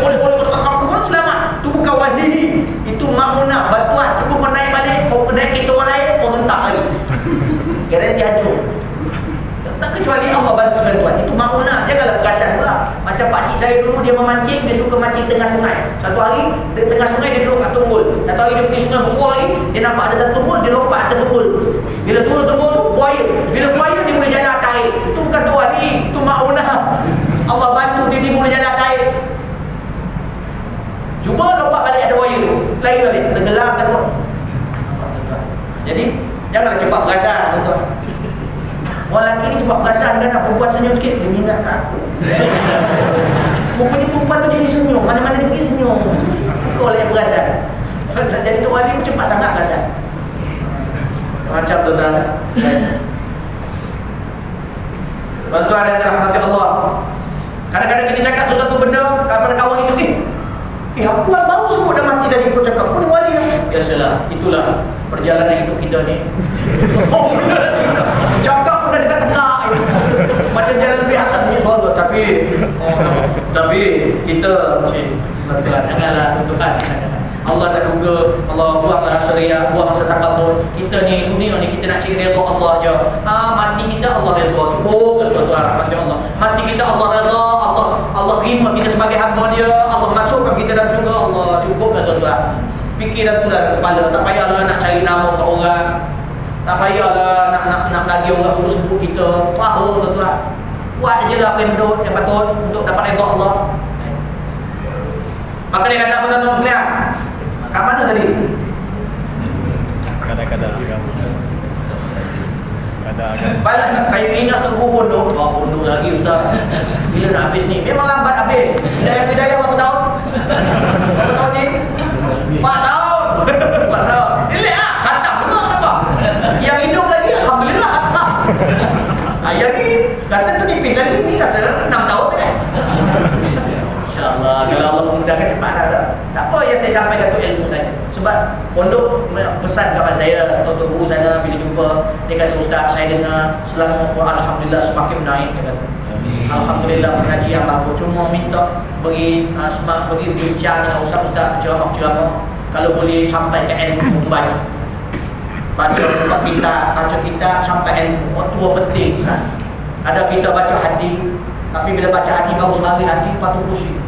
selamat. Itu bukan wali, itu ma'unah, bantuan. Cuba kau naik balik, kau naik kereta orang lain, kau rentak lagi, garanti hancur. Tak kecuali Allah bantu bantuan. Itu ma'unah. Janganlah perasan pula. Macam pakcik saya dulu, dia memancing, dia suka mancing tengah sungai. Satu hari di tengah sungai dia duduk kat tunggul. Satu hari dia pergi sungai bersuara lagi, dia nampak ada satu tunggul, dia lompat atas tunggul. Bila turun tunggul tu buaya. Bila buaya dia boleh jalan atas air. Itu bukan tu wali, itu ma'unah. Allah bantu dia boleh jalan atas air. Cuba lompat balik ada buaya tu, lari balik, tenggelam takut. Jadi janganlah cepat perasan, tuan-tuan. Orang lelaki ni cepat perasan kan, perempuan senyum sikit, dia minat kat aku. Rupanya perempuan tu jadi senyum, mana-mana dia pergi senyum. Kau lah yang perasan. Nak jadi tu wali cepat sangat perasan. Macam tuan-tuan. Tuan-tuan dan rahmati Allah. Kadang-kadang kita cakap sesuatu benda kepada kawan itu, aku baru sebut dah mati tadi, kau cakap kau ni wali kan? Biasalah, itulah perjalanan hidup kita ni. Cakap pun dah dekat tegak macam jalan biasa punya suara, tapi kita janganlah tuan-tuan. Allah dah duga, Allah buang rasa riak, buang rasa takabur. Kita ni dunia ni kita nak cari redha Allah je. Mati kita Allah redha, cukup tuan-tuan rahmat Allah. Mati kita Allah redha, Allah terima kita sebagai hamba dia, Allah masukkan kita dalam syurga Allah, cukup tuan-tuan. Fikir dan tulang kepala, tak payahlah nak cari nama kat orang. Tak payahlah nak lagi orang suruh sebut kita. Tahu tuan-tuan. Buat aje lah apa yang patut untuk dapat redha Allah. Maka dia kata apa tuan-tuan sekalian? Kat mana tadi? Kadang-kadang agama. Kadang-kadang saya ingat tu pondok. Pondok lagi ustaz. Bila nak habis ni? Memang lambat habis. Hidayah berapa tahun? Berapa tahun ni? 4 tahun. 4 tahun. Elok lah. Khatam juga kenapa? Yang hidup lagi alhamdulillah khatam. Yang ni rasa tu nipis lagi. Ni rasa 6 tahun kan? InsyaAllah. Kalau Allah memudahkan cepatlah. Tak apa yang saya sampaikan tu ilmu saja. Sebab pondok pesan kawan saya, untuk guru sana bila jumpa, dia kata ustaz saya dengar selama alhamdulillah semakin naik, dia kata. Alhamdulillah pengajian bagus. Cuma minta bagi semangat, bagi bincang dengan ustaz-ustaz ceramah-ceramah, kalau boleh sampai ke ilmu tu banyak. Baca kita sampai ilmu. Itu penting. Ada kita baca hadis, tapi bila baca hadis baru selari hadis patut pusing.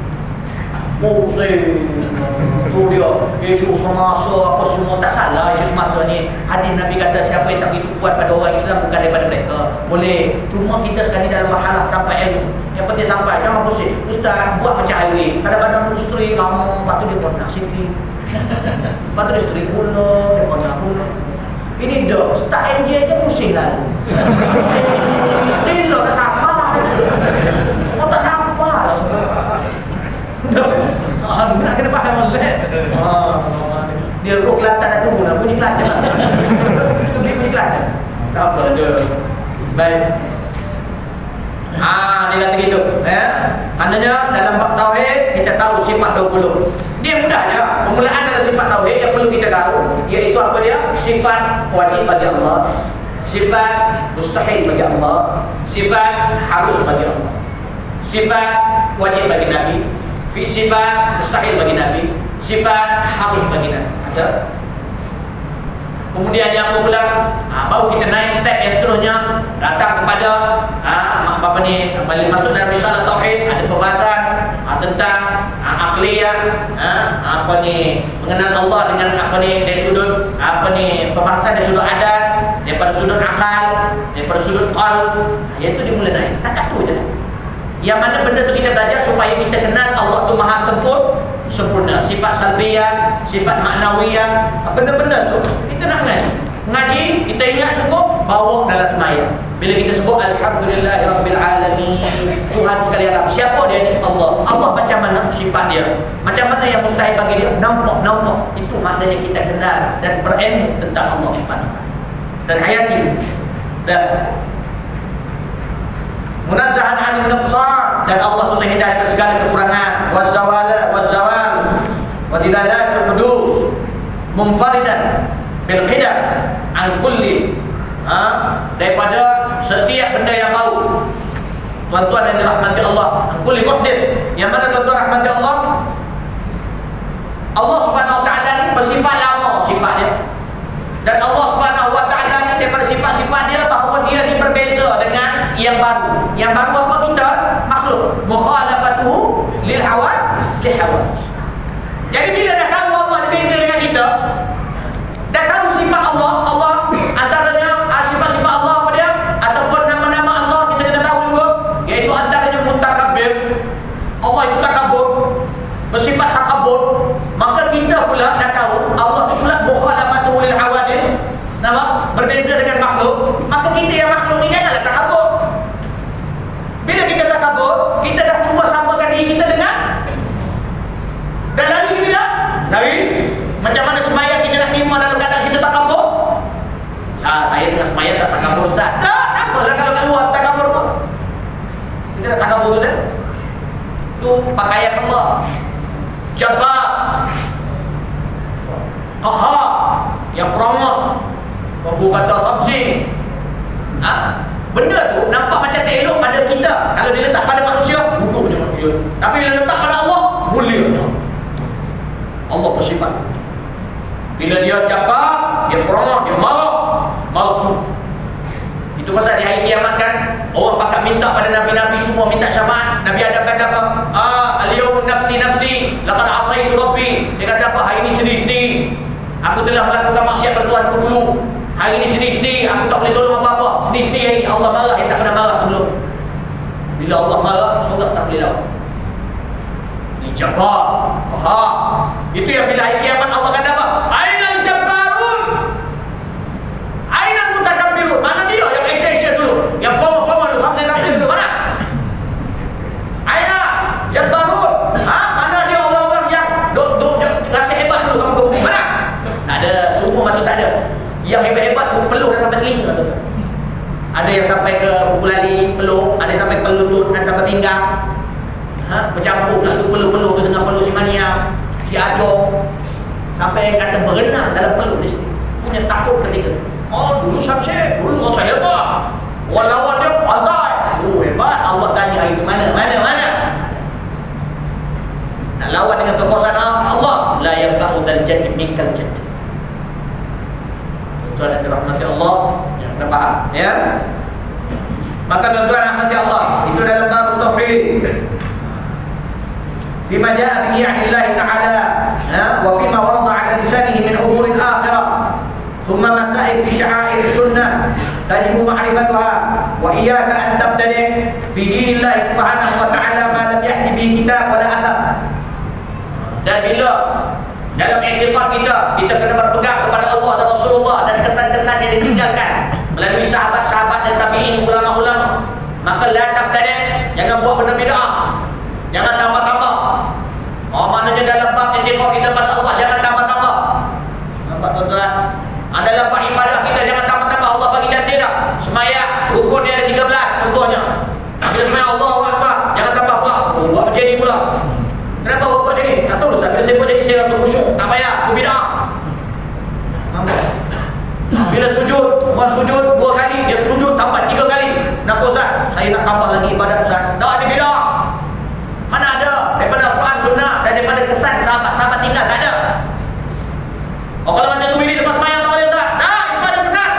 Tu dia Yesus semasa apa semua, tak salah Yesus semasa ni. Hadis Nabi kata siapa yang tak begitu kuat pada orang Islam bukan daripada mereka. Boleh, cuma kita sekali dalam mahalah sampai ilmu. Yang penting sampai, jangan pusing. Ustaz buat macam highway, kadang-kadang isteri lama, lepas tu dia pernah sikit, lepas tu isteri pula, dia pernah pula. Ini dah start enjoy je pusing lalu. Dia dah sama Oh tak sampai lah. Nak kena faham boleh. Dia ruk Kelantan dah tunggu nak bunyi Kelantan. Itu bunyi Kelantan. Tak apa dia. Baik. Dia kata gitu, maknanya dalam bab tauhid kita tahu sifat 20. Dia mudah je. Permulaan dalam sifat tauhid yang perlu kita tahu iaitu apa dia? Sifat wajib bagi Allah, sifat mustahil bagi Allah, sifat harus bagi Allah, sifat wajib bagi Nabi, sifat mustahil bagi Nabi, sifat harus bagi Nabi. Ada. Kemudian yang pula baru kita naik step yang seterusnya, datang kepada apa ni, balik masuk dalam risalah tauhid, ada pembahasan tentang akliyah, apa ni, mengenal Allah dengan apa ni dari sudut apa ni, pembahasan dari sudut adat, daripada sudut akal, daripada sudut qalb, iaitu dimulai naik. Tak tu je. Yang mana benda tu kita belajar supaya kita kenal Allah tu maha sempurna, sifat salbiyah, sifat maknawiyah, benda-benda tu kita nak ngaji, kita ingat cukup bawa dalam sembahyang. Bila kita sebut alhamdulillahirabbil alamin, Tuhan sekalian, siapa dia ni? Allah. Allah macam mana sifat dia, macam mana yang mustahil bagi dia, nampak. Itu maknanya kita kenal dan berilmu tentang Allah Subhanahu dan hayati dan munazzahan 'anil nuqsan, dan Allah tu terhindar dari segala kekurangan, wazawal wa dilalatul hudud, munfaridan bil qidam an kulli, daripada setiap benda yang baru. Tuan-tuan yang dirahmati Allah, an kulli muhdits, yang mana tuan-tuan rahmati Allah, Allah Subhanahu wa taala ni bersifat lama sifatnya, dan Allah Subhanahu wa taala ni daripada sifat-sifat dia bahawa dia ni berbeza dengan yang baru. Yang baru apa? Kita makhluk, mukhalafatuhu lil hawa. Jadi bila dah tahu Allah berbeza dengan kita, dah tahu sifat Allah antaranya sifat-sifat Allah apa dia, ataupun nama-nama Allah kita kena tahu juga, iaitu antaranya mutakabbir. Allah itu takabur, bersifat takabur. Maka kita pula dah tahu Allah itu pula mukhalafatuhu lil hawadis, nama berbeza dengan makhluk. Maka kita yang makhluk ni janganlah takabur. Bila kita takabur, kita dah cuba samakan diri kita dengan, dan lari kita dah lari. Macam mana sembahyang kita nak terima dalam keadaan kita takabur? Saya tengah sembahyang tak takabur, Ustaz. Tak, samalah kalau kat luar takabur apa? Kita dah takabur tu, tu pakaian Allah. Jabbar, Qahar, yang promos, pembuka sabsing. Benda tu nampak macam tak elok pada kita kalau diletak pada manusia, bodohnya manusia. Tapi bila letak pada Allah, mulianya Allah bersifat. Bila dia jabbar, dia promos, dia marah sungguh. Itu pasal di hari kiamat kan, orang pakat minta pada nabi-nabi semua minta syafaat. Nabi Adam kata apa? Al-yawmun nafsi laqad asaitu rabbi. Dia kata apa? Hari ini sendiri-sendiri aku telah melakukan maksiat pada Tuhanku dulu. Hari ini sendiri-sendiri aku tak boleh tolong apa-apa. Sendiri-sendiri hari Allah marah yang tak pernah marah sebelum. Bila Allah marah, surga tak boleh lawan. Ini jabbar, itu yang bila hari kiamat Allah kata apa? Ainal jabbarun, ainal mutakabbirun. Mana dia yang Aisyah dulu, yang pomo-pomo dulu, sampai dulu, mana? Ainal jabbarun, mana dia orang-orang yang duk rasa hebat dulu kamu mana? Tak ada, semua masuk tak ada. Yang hebat-hebat tu peluh dah sampai telinga tu. Ada yang sampai ke kulali peluh, ada yang sampai ke lutut, ada sampai pinggang. Bercampur lalu peluh-peluh tu dengan peluh si mania, si acong, sampai kata berenang dalam peluh ni. Punya takut ketika tu. Dulu Syamsyid, dulu orang saya hebat. Orang lawan dia pandai. Hebat. Allah tanya hari itu mana? Nak lawan dengan kekuasaan Allah. La yanfa'u dzal jaddi minkal jaddi. Tuan dan rahmati Allah yang kena faham, ya. Maka tuan-tuan rahmati Allah, itu dalam bab tauhid. Fima jaa bi Allah Ta'ala, wa fima warada 'ala lisanihi min umur al-akhirah, thumma masail fi sya'air sunnah tajibu ma'rifatuha, wa iyyaka an tabtadi' fi dinillah subhanahu wa ta'ala ma lam yahdi bi kitab wala athar. Dan bila dalam i'tiqad kita kena berpegang kepada Allah dan Rasulullah dan kesan-kesan yang ditinggalkan melalui sahabat-sahabat dan tabi'in, ulama-ulama. Maka la tabtadi', jangan buat benda bid'ah. Jangan tambah-tambah. Maknanya dalam bab i'tiqad kita pada Allah jangan tambah-tambah. Nampak tuan-tuan? Dalam bab ibadah kita jangan tambah-tambah. Allah bagi cantik dah. Sembahyang rukun dia ada 13 contohnya. Bila sembahyang Allahu Akbar, jangan tambah pula. Buat macam ni pula. Kenapa buat macam ni? Tak tahu Ustaz. Bila saya buat jadi saya rasa khusyuk. Tak payah, aku bid'ah. Nampak? Bila sujud, orang sujud 2 kali, dia sujud tambah 3 kali. Kenapa Ustaz? Saya nak tambah lagi ibadat Ustaz. Tak ada bid'ah. Mana ada? Daripada Al-Quran Sunnah dan daripada kesan sahabat-sahabat tinggal, tak ada. Oh, kalau macam tu ini lepas sembahyang tak boleh Ustaz. Nah, itu ada kesan.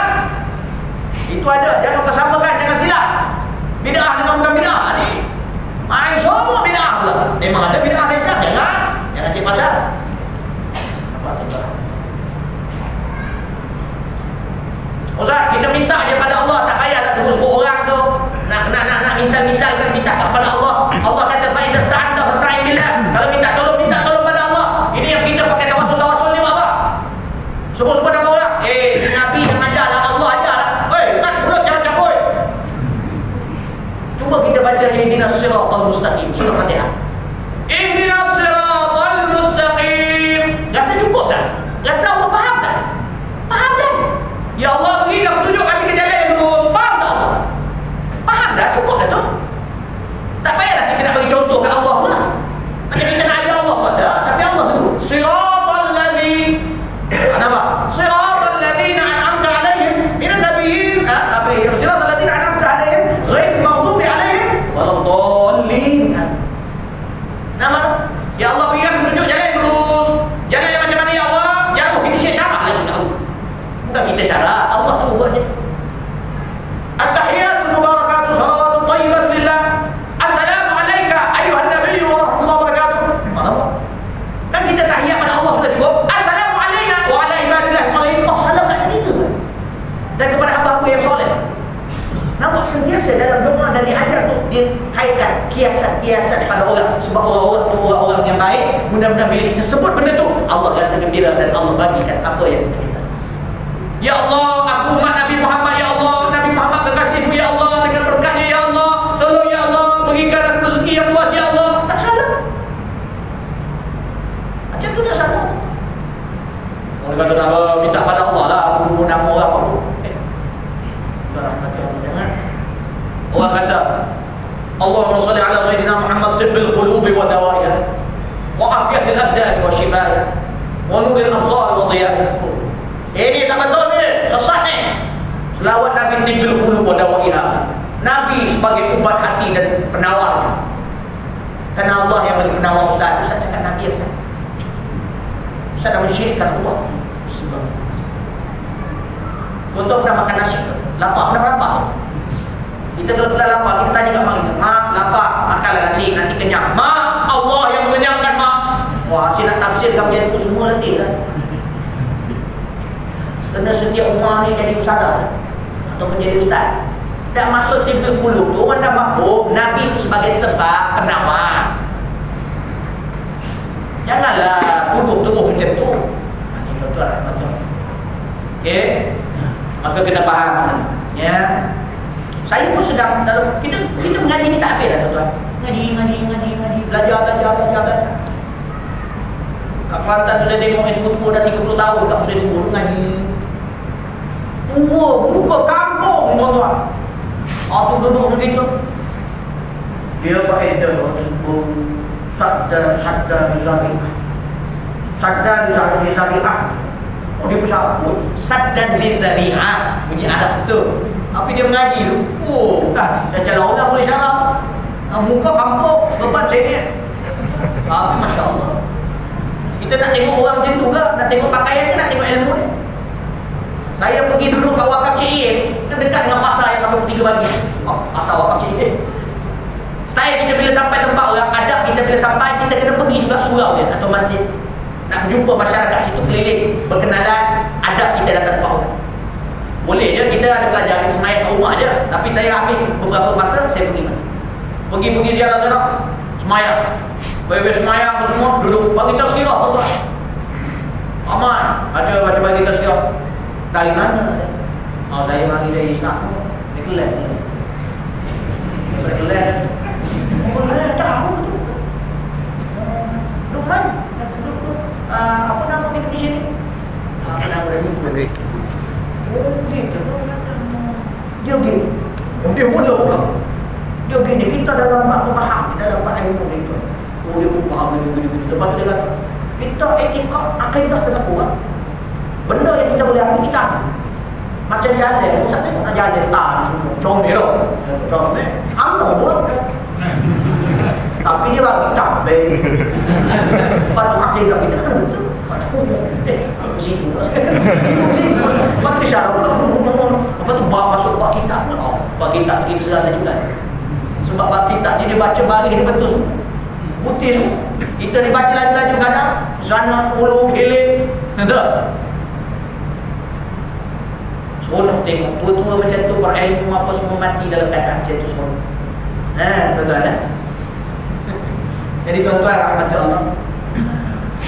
Itu ada. Jangan kau samakan, jangan silap. Bid'ah dengan bukan bid'ah ni. Main semua bid'ah pula. Memang ada bid'ah dari Islam. Jangan cek pasal. Apa tuan? Ustaz, kita minta je pada Allah, tak payahlah sebut-sebut orang tu. Nak misal-misalkan minta kepada Allah. Allah kata fa idza sta'anta fasta'in billah. Kalau minta tolong pada Allah. Ini yang kita pakai tawasul ni apa? Sebut-sebut nama orang. Nabi yang ajarlah, Allah ajarlah. Ustaz, mulut jangan campur. Cuba kita baca ihdinas siratal mustaqim, surah Fatihah. Ihdinas siratal mustaqim. Rasa cukup tak? Rasa Allah faham tak? Faham tak? Ya Allah, berikan petunjuk kami ke jalan yang lurus. Faham tak Allah? Faham dah, cukup dah tu. Tak payahlah kita nak bagi contoh kat Allah pula. Macam kita nak ajar Allah pula. Tapi Allah sebut siratal ladzi. Apa? Siratal ladzina an'amta 'alaihim minal nabiyyin. Siratal ladzina an'amta 'alaihim ghairil maghdubi 'alaihim waladdallin. Nama ya Allah, berikan petunjuk jalan yang lurus. Jalan yang macam mana ya Allah? Jauh kita syarah lagi kat Allah. Bukan kita syarah, Allah suruh buat je. At-tahiyatul mubarakatuh salawatut thayyibat lillah. Assalamu alayka ayuhan nabiyyu wa rahmatullahi wa barakatuh. Mana? Kan kita tahiyat pada Allah sudah cukup. Assalamu alayna wa ala ibadillah sholihin. Oh, salam kat kita. Dan kepada hamba-hamba yang soleh. Nampak sentiasa dalam doa dan diajar tu dia kaitkan kiasan-kiasan pada orang. Sebab orang-orang tu orang-orang yang baik. Mudah-mudahan bila kita sebut benda tu, Allah rasa gembira dan Allah bagikan apa yang kita minta. Ya Allah, aku umat Nabi Muhammad, ya Allah, Nabi Muhammad kekasihmu, ya Allah, dengan berkatnya, ya Allah, tolong ya Allah, berikan aku rezeki yang luas, ya Allah. Tak salah. Macam tu tak salah. Orang kata apa, minta pada Allah lah, aku nama orang apa tu. Jangan. Orang kata, Allahumma salli ala sayyidina Muhammad tibbil qulubi wa dawaiha wa afiyatil abdan wa shifaiha wa nuril absar wa dhiyaiha. Ini tak betul ni, sesat ni. Selawat Nabi tibbil qulub wa dawaiha. Nabi sebagai ubat hati dan penawar. Karena Allah yang bagi penawar Ustaz. Ustaz cakap Nabi yang Ustaz. Ustaz dah mensyirikkan Allah. Contoh pernah makan nasi, lapar, pernah lapar. Kita kalau kita lapar, kita tanya kat mak kita, mak lapar, makanlah nasi, nanti kenyang. Mak, Allah yang mengenyangkan mak. Wah, saya nak tafsirkan macam itu semua letih lah. Kena setiap rumah ni jadi ustazah atau menjadi ustaz. Tak maksud tibbil qulub tu orang dah mafhum Nabi itu sebagai sebab penawar. Janganlah tuduh macam tu. Ini contoh macam. Okey. Maka kena faham ya. Saya pun sedang dalam kita mengaji ni tak habis dah tuan-tuan. Ngaji, belajar. Kat Kelantan tu saya tengok yang tua dah 30 tahun kat Musa Dulu ngaji. Muka kampung tuan-tuan. Tu duduk begitu. Dia pakai sebut sadda bizari'ah. Sadda bizari'ah. Oh, dia bersabut saddan bizari'ah. Bunyi Arab tu. Tapi dia mengaji tu. Caca orang boleh syarah. Muka kampung beban senior. Tapi masya-Allah. Kita nak tengok orang macam tu ke? Nak tengok pakaian ke nak tengok ilmu ni? Saya pergi duduk kat wakaf Cik kan dekat dengan pasar yang sampai 3 pagi. Pasar wakaf Cik. Style kita bila sampai tempat orang adab, kita bila sampai kita kena pergi juga surau dia atau masjid. Nak jumpa masyarakat situ keliling, berkenalan, adab kita datang tempat orang. Boleh je kita ada belajar semayang kat rumah je, tapi saya ambil beberapa masa saya pergi masjid. Pergi ziarah-ziarah, semayang. Bebas semayang semua duduk bagi tazkirah tuan-tuan. Aman, baca bagi tazkirah. Dari mana? Saya mari dari Islam. Kelas. Berkelas. Oh, tahu tu. Lukman, apa nama kita di sini? Apa nama dia? Oh, gitu. Dia gini. Dia mula bukan. Dia gini, kita dalam bab paham, kita dalam bab ilmu kita. Oh, dia pun faham gini. Lepas tu dia kata, kita etika akidah kena kuat. Benda yang kita boleh ambil kita. Macam jalan, Ustaz tengok tak jalan tak semua. Comel tu. Comel. Ambil pun. Tapi dia bagi tak baik. Lepas tu akidah kita kan betul. Situ lah. Situ. Lepas tu syarat pula. Lepas tu masuk bab kitab pula. Bab kitab kita serasa juga. Sebab bab kitab ni dia baca baris dia betul semua. Putih semua. Kita dibaca laju-laju kadang sana ulu keling. Tak? Seronok tengok tua-tua macam tu berilmu apa semua mati dalam keadaan macam tu semua. Tuan-tuan. Jadi tuan-tuan rahmat Allah.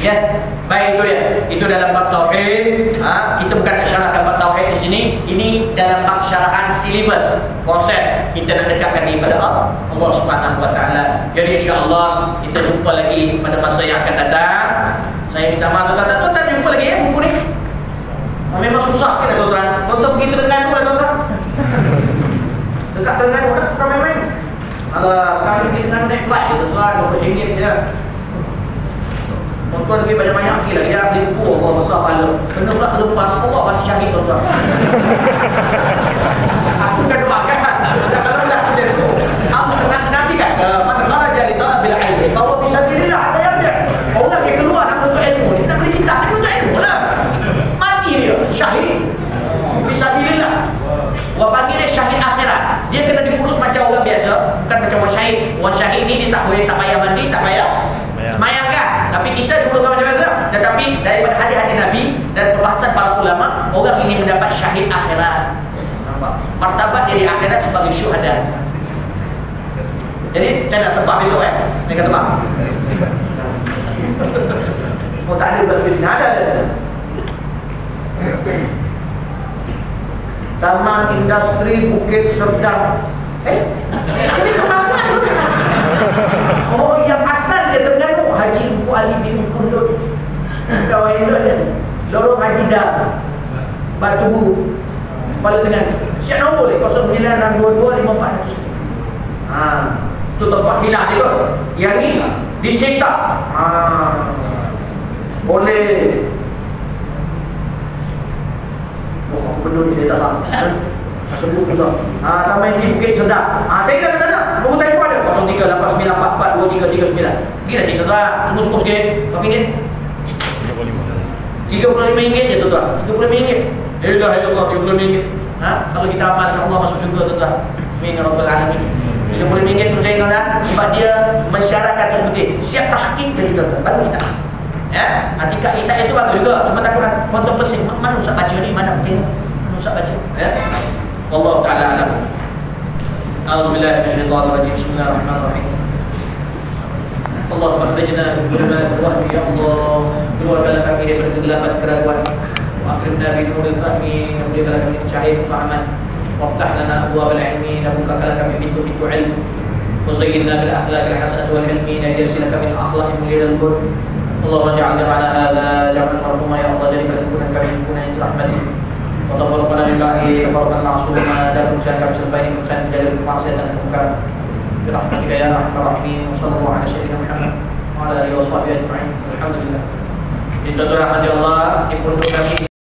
Ya, baik itu dia. Itu dalam bab tauhid. Kita bukan nak syarahkan bab tauhid di sini. Ini dalam bab syarahan silibus, proses kita nak dekatkan diri pada Allah Subhanahu wa taala. Jadi insya-Allah kita jumpa lagi pada masa yang akan datang. Saya minta maaf tuan-tuan jumpa lagi ya buku ni. Memang susah sikit tuan-tuan. Tuan-tuan pergi Terengganu lah tuan-tuan. Dekat Terengganu kan bukan main-main. Alah, sekali pergi Terengganu naik flight je tuan-tuan, RM20 je. Tuan-tuan lebih banyak-banyak lagi lah. Dia beli buku Allah besar pahala. Kena pula terlepas Allah mati syahid tuan-tuan. Aku kan doakan. Kalau dah kita itu aku nanti kan mana kharaja li talabil ilmi fa huwa fi sabilillah hatta yarji'. Orang yang keluar nak menuntut ilmu ni nak beli kitab ni untuk ilmu lah. Mati dia syahid fi sabilillah. Wa panggil dia syahid akhirat. Dia kena diurus macam orang biasa, bukan macam orang syahid. Orang syahid ni dia tak boleh, tak payah mandi, tak payah semayang kan. Tapi kita dulu kan macam biasa. Tetapi daripada hadis-hadis Nabi dan perbahasan para ulama, orang ini mendapat syahid akhirat. Martabat dia di akhirat sebagai syuhada. Jadi saya nak tebak besok mereka tebak. Oh tak ada betul sini ada. Taman Industri Bukit Serdang. Sini kemana tu? Oh yang asal dia Terengganu Haji Ibu Ali bin Kundut. Kawan dia Lorong Haji Dah Batu Buru Kepala Terengganu. Siap nombor ni 09622541. Tu tempat hilang dia tu. Yang ni dicetak. Boleh. Oh, benda ni dia tak tahu. Sebut susah. Taman Haji Bukit Serdang. Saya dah ke sana. Nombor telefon ada 0389442339. Gila ni tuan-tuan. Semua-semua sikit. Berapa ringgit? RM35 je tuan-tuan. RM35. Dah RM35. Kalau kita amal insya-Allah masuk syurga tuan-tuan. Amin ya rabbal alamin. RM50 percaya tuan-tuan sebab dia mensyaratkan tu seperti siap tahqiq dari tuan-tuan baru kita. Ya, ketika kita itu bagus juga. Cuma takut foto pesing mana usah baca ni, mana tengok. Mana usah baca. Ya. Wallahu taala alam. A'udzubillahi minasyaitonir rajim. Bismillahirrahmanirrahim. Allahumma khrijna min dhulumatil wahmi ya Allah. Keluarkanlah kami dari kegelapan keraguan. وأكرمنا بنور الفهم نبلغ لك من شعير فهما وافتح لنا أبواب العلم نبوكك لك من بنت علم وزينا بالأخلاق الحسنة والعلم نجسي لك من الأخلاق مليل البر اللهم اجعل جمعنا هذا جمعا مرحوما يا الله جل كنا كنا من رحمتك وتفرقنا من بعده فرقا معصوما لا تنساك بسل بين المسان جل المعصية المنكر برحمتك يا أرحم الراحمين وصلى الله على سيدنا محمد وعلى آله وصحبه أجمعين الحمد لله. Itu rahmat Allah di pondok kami.